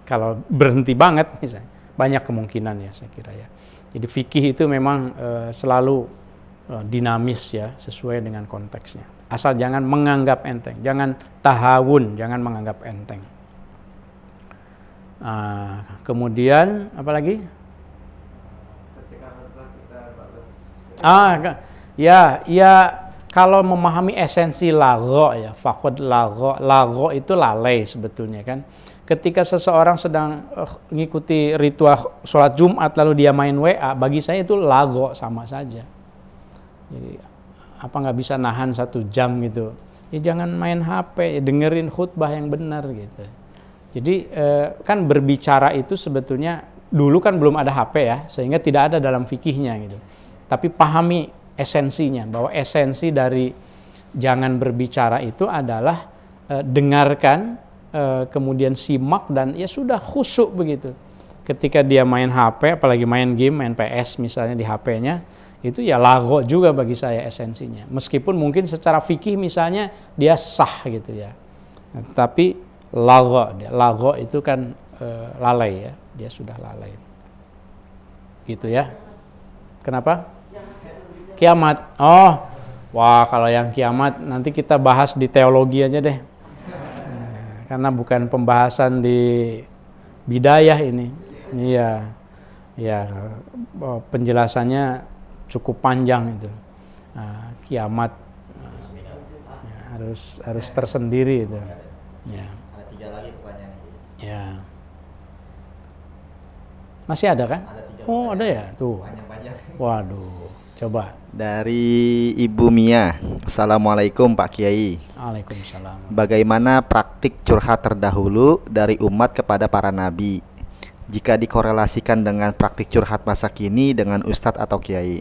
kalau berhenti banget misalnya, banyak kemungkinan ya saya kira ya. Jadi fikih itu memang selalu dinamis ya, sesuai dengan konteksnya. Asal jangan menganggap enteng, jangan tahawun, jangan menganggap enteng. Kemudian apa lagi? Ya. Kalau memahami esensi lagho ya, faqad lagho itu lalai sebetulnya kan. Ketika seseorang sedang mengikuti ritual sholat Jumat lalu dia main WA, bagi saya itu lagho sama saja. Jadi apa nggak bisa nahan 1 jam gitu? Ya jangan main HP, dengerin khutbah yang benar gitu. Jadi kan berbicara itu sebetulnya dulu kan belum ada HP ya, sehingga tidak ada dalam fikihnya gitu. Tapi pahami esensinya, bahwa esensi dari jangan berbicara itu adalah dengarkan, kemudian simak dan ya sudah khusyuk begitu. Ketika dia main HP, apalagi main game, main PS misalnya di HP-nya, itu ya lagho juga bagi saya esensinya. Meskipun mungkin secara fikih misalnya dia sah gitu ya. Tapi lagho itu kan lalai ya, dia sudah lalai. Gitu ya. Kenapa? Kiamat. Oh, wah kalau yang kiamat nanti kita bahas di teologi aja deh. Karena bukan pembahasan di bidayah ini. Iya. Ya, penjelasannya cukup panjang itu. Kiamat harus tersendiri itu. Ya. Ada 3 lagi pertanyaan. Ya. Masih ada kan? Ada 3 Oh, ada ya? Tuh. Panjang-panjang. Waduh, coba. Dari Ibu Mia, Assalamualaikum Pak Kiai. Waalaikumsalam. Bagaimana praktik curhat terdahulu dari umat kepada para nabi? Jika dikorelasikan dengan praktik curhat masa kini dengan ustadz atau kiai,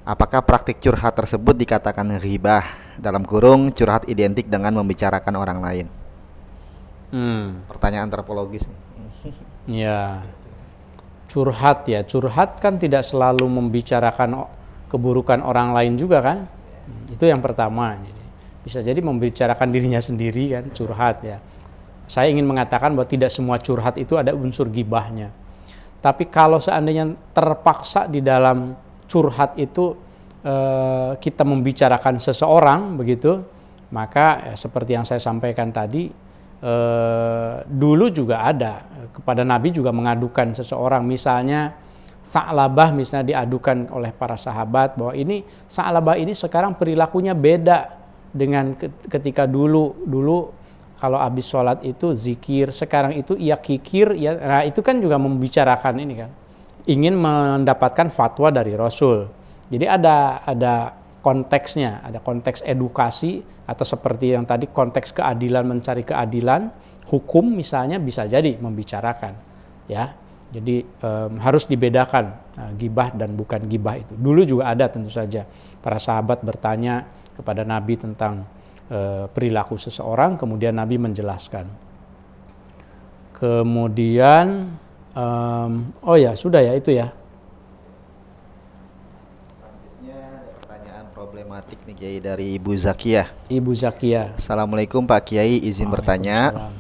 apakah praktik curhat tersebut dikatakan ghibah? Dalam kurung, curhat identik dengan membicarakan orang lain. Pertanyaan antropologis nih. Ya, curhat kan tidak selalu membicarakan keburukan orang lain juga kan. Itu yang pertama. Bisa jadi membicarakan dirinya sendiri kan, curhat ya. Saya ingin mengatakan bahwa tidak semua curhat itu ada unsur gibahnya. Tapi kalau seandainya terpaksa di dalam curhat itu kita membicarakan seseorang begitu, maka seperti yang saya sampaikan tadi, dulu juga ada, kepada Nabi juga mengadukan seseorang, misalnya Sa'labah misalnya diadukan oleh para sahabat bahwa ini Sa'labah ini sekarang perilakunya beda dengan ketika dulu kalau habis sholat itu zikir, sekarang itu ia kikir ya. Nah itu kan juga membicarakan ini kan, ingin mendapatkan fatwa dari Rasul. Jadi ada konteksnya, ada konteks edukasi atau seperti yang tadi konteks keadilan, mencari keadilan, hukum misalnya bisa jadi membicarakan ya. Jadi harus dibedakan gibah dan bukan gibah itu. Dulu juga ada tentu saja para sahabat bertanya kepada Nabi tentang perilaku seseorang, kemudian Nabi menjelaskan. Kemudian sudah ya itu ya. Selanjutnya ada pertanyaan problematik nih Kiai dari Ibu Zakia. Ibu Zakia. Assalamualaikum Pak Kiai, izin bertanya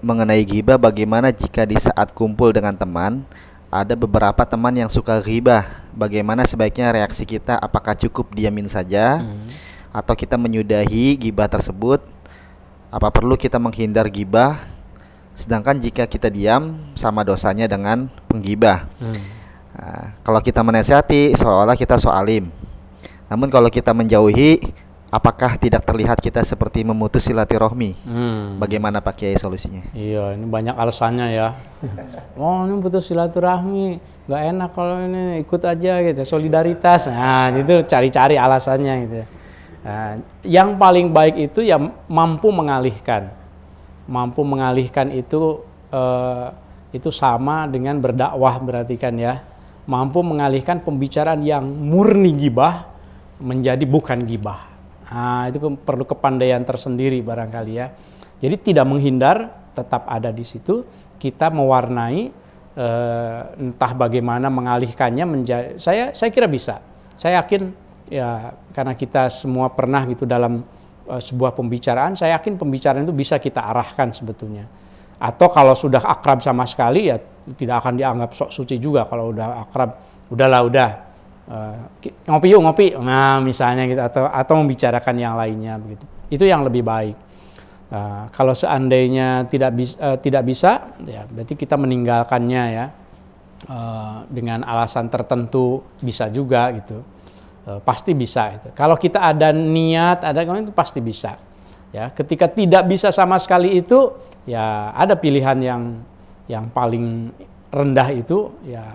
mengenai ghibah, bagaimana jika di saat kumpul dengan teman ada beberapa teman yang suka ghibah, bagaimana sebaiknya reaksi kita? Apakah cukup diamin saja atau kita menyudahi ghibah tersebut? Apa perlu kita menghindar ghibah? Sedangkan jika kita diam sama dosanya dengan penggibah. Kalau kita menasihati seolah-olah kita soalim, namun kalau kita menjauhi, apakah tidak terlihat kita seperti memutus silaturahmi? Bagaimana Pak Kiai solusinya? Iya, ini banyak alasannya ya. Oh, ini putus silaturahmi, nggak enak kalau ini ikut aja gitu, solidaritas. Nah, itu cari-cari alasannya gitu. Nah, yang paling baik itu ya mampu mengalihkan. Mampu mengalihkan itu sama dengan berdakwah berarti kan ya. Mampu mengalihkan pembicaraan yang murni gibah menjadi bukan gibah. Nah, itu perlu kepandaian tersendiri barangkali ya. Jadi tidak menghindar, tetap ada di situ. Kita mewarnai entah bagaimana mengalihkannya menjadi, saya kira bisa. Saya yakin ya, karena kita semua pernah gitu dalam sebuah pembicaraan, saya yakin pembicaraan itu bisa kita arahkan sebetulnya. Atau kalau sudah akrab sama sekali ya tidak akan dianggap sok suci juga. Kalau udah akrab, udah ngopi yuk ngopi, nah misalnya gitu, atau membicarakan yang lainnya begitu. Itu yang lebih baik. Kalau seandainya tidak bisa, ya berarti kita meninggalkannya ya dengan alasan tertentu, bisa juga gitu. Pasti bisa itu. Kalau kita ada niat, itu pasti bisa. Ya, ketika tidak bisa sama sekali itu, ya ada pilihan yang paling rendah itu, ya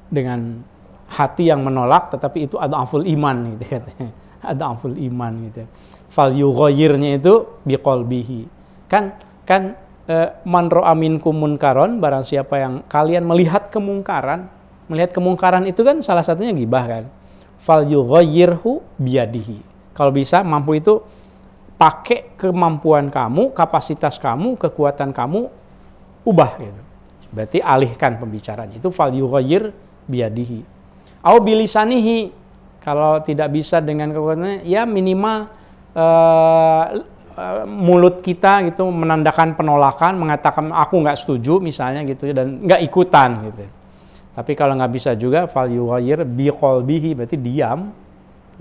dengan hati yang menolak, tetapi itu adhaful iman gitu katanya. Adhaful iman gitu. Fal yughayyirnya itu biqalbihi. Kan man ra'a minkum munkaron, barang siapa yang kalian melihat kemungkaran. Melihat kemungkaran itu kan salah satunya ghibah kan. Fal yughayyirhu biyadihi. Kalau bisa mampu itu pakai kemampuan kamu, kapasitas kamu, kekuatan kamu, ubah gitu. Berarti alihkan pembicaraan. Itu fal yughayyir biyadihi. Au bilisanihi. Kalau tidak bisa dengan kekuatannya, ya minimal mulut kita gitu menandakan penolakan, mengatakan aku nggak setuju misalnya gitu, dan nggak ikutan gitu. Tapi kalau nggak bisa juga, fal yughayyir biqalbihi, berarti diam.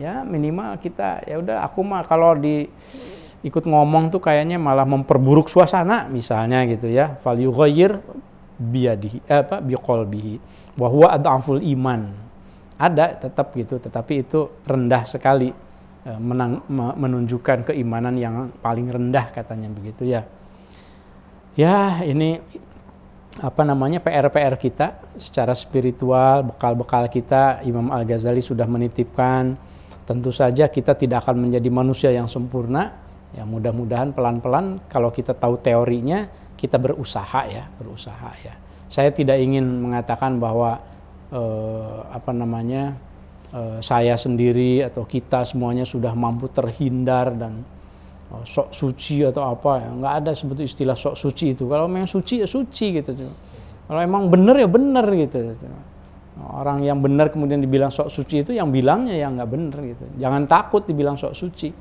Ya minimal kita, ya udah aku mah kalau ikut ngomong tuh kayaknya malah memperburuk suasana misalnya gitu ya. Fal yughayyir biqalbihi wa huwa adhaful iman. Ada tetap gitu, tetapi itu rendah sekali, menunjukkan keimanan yang paling rendah katanya begitu ya. Ya ini PR kita secara spiritual, bekal-bekal kita. Imam Al-Ghazali sudah menitipkan, tentu saja kita tidak akan menjadi manusia yang sempurna. Ya mudah-mudahan pelan-pelan kalau kita tahu teorinya, kita berusaha ya. Saya tidak ingin mengatakan bahwa saya sendiri atau kita semuanya sudah mampu terhindar dan sok suci atau apa ya, nggak ada sebetulnya istilah sok suci itu. Kalau memang suci ya suci gitu. Kalau emang benar ya benar gitu. Orang yang benar kemudian dibilang sok suci itu yang bilangnya yang nggak benar gitu. Jangan takut dibilang sok suci.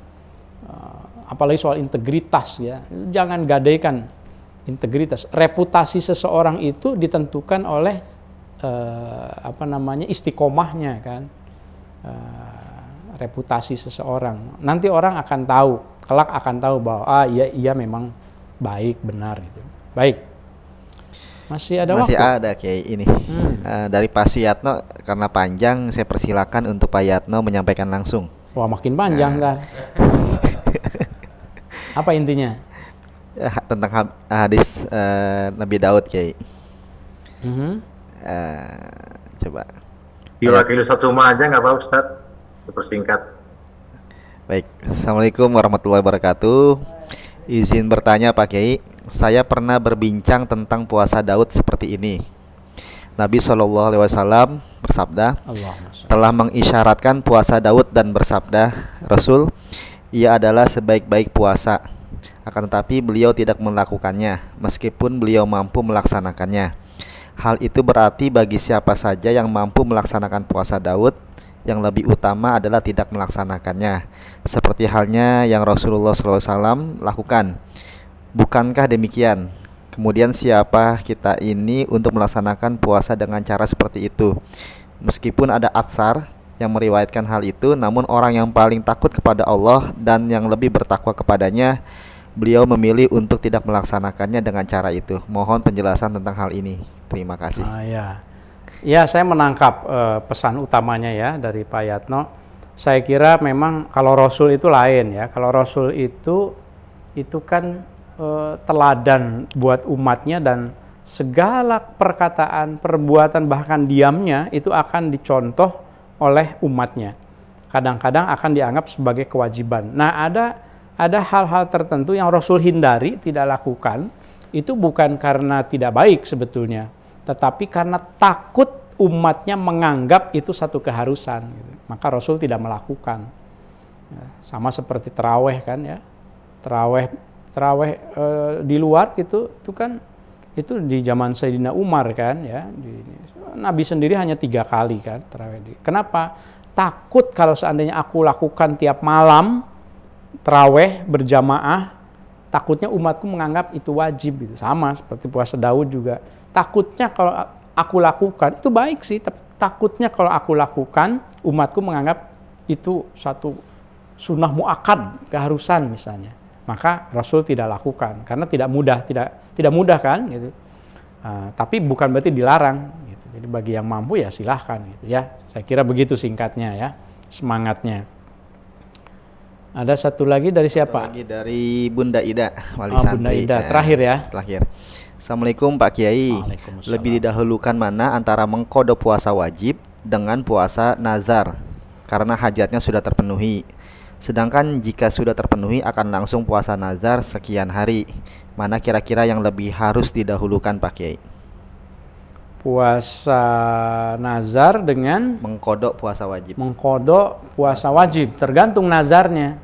Apalagi soal integritas ya, jangan gadaikan integritas. Reputasi seseorang itu ditentukan oleh istiqomahnya kan. Reputasi seseorang. Nanti orang akan tahu, kelak akan tahu bahwa iya memang baik, benar gitu. Baik. Masih ada waktu? Masih ada kayak ini. Dari Pak Suyatno, karena panjang saya persilakan untuk Pak Yatno menyampaikan langsung. Wah, makin panjang kan. Apa intinya? Tentang hadis Nabi Daud kayak. Coba. Diwakili Ustadz Suma aja nggak apa Ustadz? Dipersingkat. Baik, Assalamualaikum warahmatullahi wabarakatuh. Izin bertanya Pak Kiai, saya pernah berbincang tentang puasa Daud seperti ini. Nabi SAW bersabda, telah mengisyaratkan puasa Daud dan bersabda, Rasul, ia adalah sebaik-baik puasa. Akan tetapi beliau tidak melakukannya, meskipun beliau mampu melaksanakannya. Hal itu berarti bagi siapa saja yang mampu melaksanakan puasa Daud, yang lebih utama adalah tidak melaksanakannya, seperti halnya yang Rasulullah SAW lakukan. Bukankah demikian? Kemudian siapa kita ini untuk melaksanakan puasa dengan cara seperti itu? Meskipun ada atsar yang meriwayatkan hal itu, namun orang yang paling takut kepada Allah dan yang lebih bertakwa kepadanya, beliau memilih untuk tidak melaksanakannya dengan cara itu. Mohon penjelasan tentang hal ini. Terima kasih. Ya, saya menangkap pesan utamanya ya dari Pak Yatno. Saya kira memang kalau Rasul itu lain ya. Kalau Rasul itu kan teladan buat umatnya, dan segala perkataan, perbuatan, bahkan diamnya itu akan dicontoh oleh umatnya. Kadang-kadang akan dianggap sebagai kewajiban. Nah, ada hal-hal tertentu yang Rasul hindari, tidak lakukan. Itu bukan karena tidak baik sebetulnya, tetapi karena takut umatnya menganggap itu satu keharusan, maka Rasul tidak melakukan. Sama seperti terawih kan ya, terawih taraweh di luar gitu, itu kan itu di zaman Sayyidina Umar kan ya. Nabi sendiri hanya 3 kali kan taraweh. Kenapa? Takut kalau seandainya aku lakukan tiap malam taraweh berjamaah, takutnya umatku menganggap itu wajib gitu. Sama seperti puasa Daud juga. Takutnya kalau aku lakukan itu baik sih, tapi takutnya kalau aku lakukan umatku menganggap itu satu sunnah muakkad, keharusan misalnya. Maka Rasul tidak lakukan karena tidak mudah kan gitu. Tapi bukan berarti dilarang gitu. Jadi bagi yang mampu ya silahkan gitu ya. Saya kira begitu singkatnya ya, semangatnya. Ada satu lagi dari siapa? Satu lagi dari Bunda Ida, wali Bunda santri. Ida, terakhir ya. Terakhir. Assalamualaikum Pak Kiai. Lebih didahulukan mana antara mengkodok puasa wajib dengan puasa nazar? Karena hajatnya sudah terpenuhi. Sedangkan jika sudah terpenuhi akan langsung puasa nazar sekian hari. Mana kira-kira yang lebih harus didahulukan Pak Kiai? Puasa nazar dengan mengkodok puasa wajib. Mengkodok puasa wajib, tergantung nazarnya.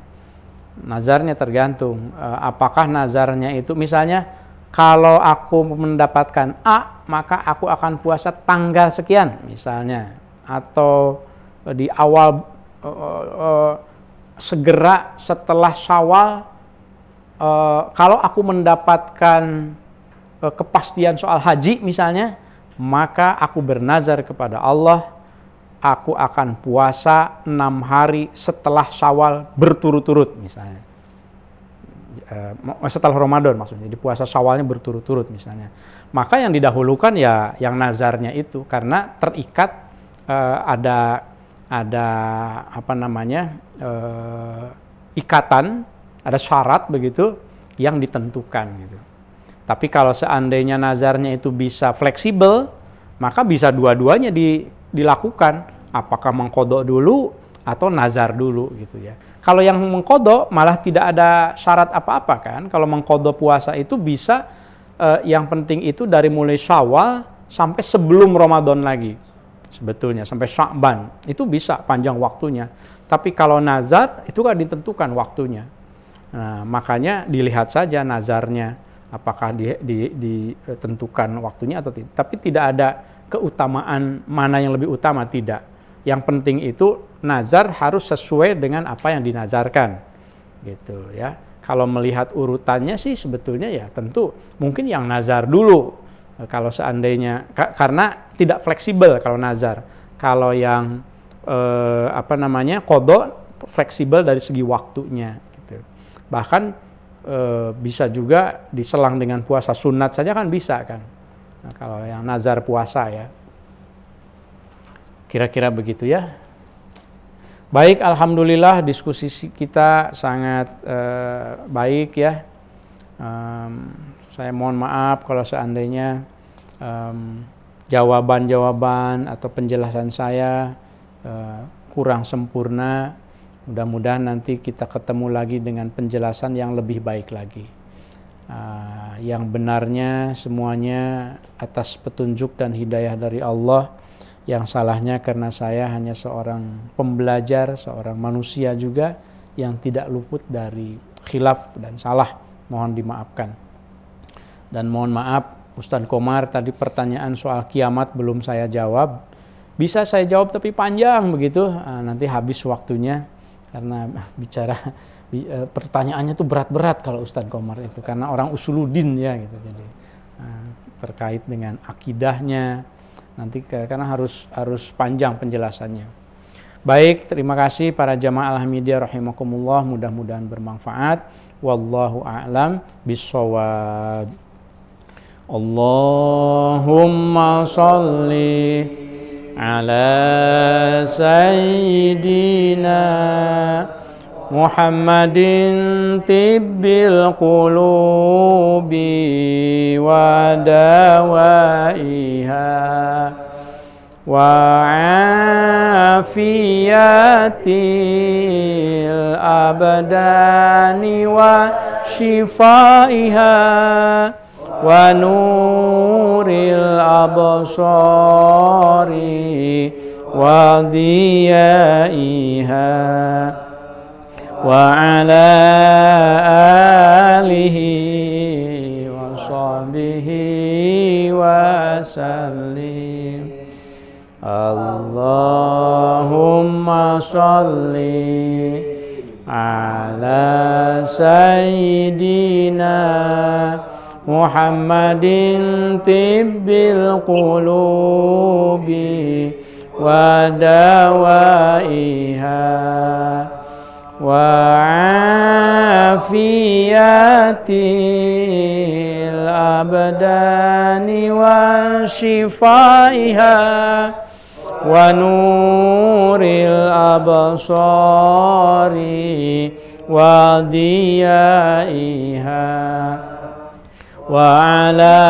Nazarnya tergantung. Apakah nazarnya itu misalnya kalau aku mendapatkan A, maka aku akan puasa tanggal sekian misalnya. Atau di awal segera setelah Syawal, kalau aku mendapatkan kepastian soal haji misalnya, maka aku bernazar kepada Allah, aku akan puasa 6 hari setelah Syawal berturut-turut misalnya. Setelah Ramadan maksudnya, jadi puasa Syawalnya berturut-turut misalnya. Maka yang didahulukan ya yang nazarnya itu, karena terikat ada apa namanya ikatan, ada syarat begitu yang ditentukan gitu. Tapi kalau seandainya nazarnya itu bisa fleksibel, maka bisa dua-duanya dilakukan. Apakah mengkodok dulu atau nazar dulu gitu ya. Kalau yang mengkodok malah tidak ada syarat apa-apa kan. Kalau mengkodok puasa itu bisa yang penting itu dari mulai Syawal sampai sebelum Ramadan lagi. Sebetulnya sampai Sya'ban itu bisa panjang waktunya. Tapi kalau nazar itu kan ditentukan waktunya. Nah, makanya dilihat saja nazarnya apakah ditentukan waktunya atau tidak. Tapi tidak ada keutamaan mana yang lebih utama, tidak. Yang penting itu nazar harus sesuai dengan apa yang dinazarkan. Gitu ya. Kalau melihat urutannya sih sebetulnya ya tentu mungkin yang nazar dulu. Kalau seandainya karena tidak fleksibel kalau nazar. Kalau yang qada fleksibel dari segi waktunya gitu. Bahkan bisa juga diselang dengan puasa sunat saja kan bisa kan. Nah, kalau yang nazar puasa ya. Kira-kira begitu ya. Baik, alhamdulillah diskusi kita sangat baik ya. Saya mohon maaf kalau seandainya jawaban-jawaban atau penjelasan saya kurang sempurna. Mudah-mudahan nanti kita ketemu lagi dengan penjelasan yang lebih baik lagi. Yang benarnya semuanya atas petunjuk dan hidayah dari Allah. Yang salahnya karena saya hanya seorang pembelajar, seorang manusia juga yang tidak luput dari khilaf dan salah. Mohon dimaafkan. Dan mohon maaf Ustadz Komar tadi pertanyaan soal kiamat belum saya jawab. Bisa saya jawab tapi panjang begitu, nanti habis waktunya. Karena bicara pertanyaannya tuh berat-berat kalau Ustadz Komar itu. Karena orang usuluddin ya gitu. Jadi terkait dengan akidahnya. Nanti karena harus panjang penjelasannya. Baik, terima kasih para jamaah Al-Hamidiyah rahimakumullah, mudah-mudahan bermanfaat. Wallahu a'lam bissawab. Allahumma shalli ala sayyidina Muhammadin tibbil qulubi wa dawaiha wa afiyatil abdani wa shifaiha wa nuril absari wa diyaiha wa ala alihi wa sahbihi wa sallim. Allahumma sholli ala sayyidina Muhammadin tibbil qulubi wa dawaiha wa afiyatil abdani wa shifaiha wa nuril absari wa diyaiha wa ala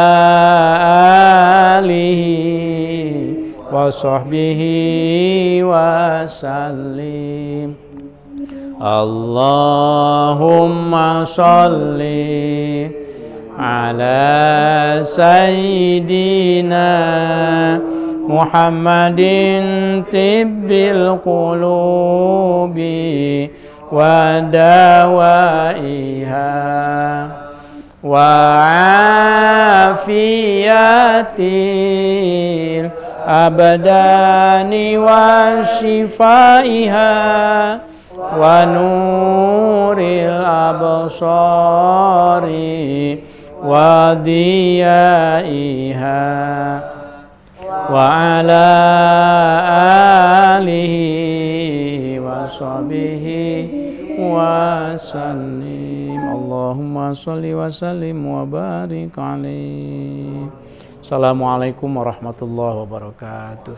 alihi wa sahbihi wa sallim. Allahumma sholli ala sayyidina Muhammadin tibbil qulubi wa dawaiha wa afiyatil abdani wa shifaiha wa nuril absari wa diyaiha wa ala alihi wa sahbihi wa sallim. Allahumma sholli wa sallim wa barik alaihi. Assalamualaikum warahmatullahi wabarakatuh.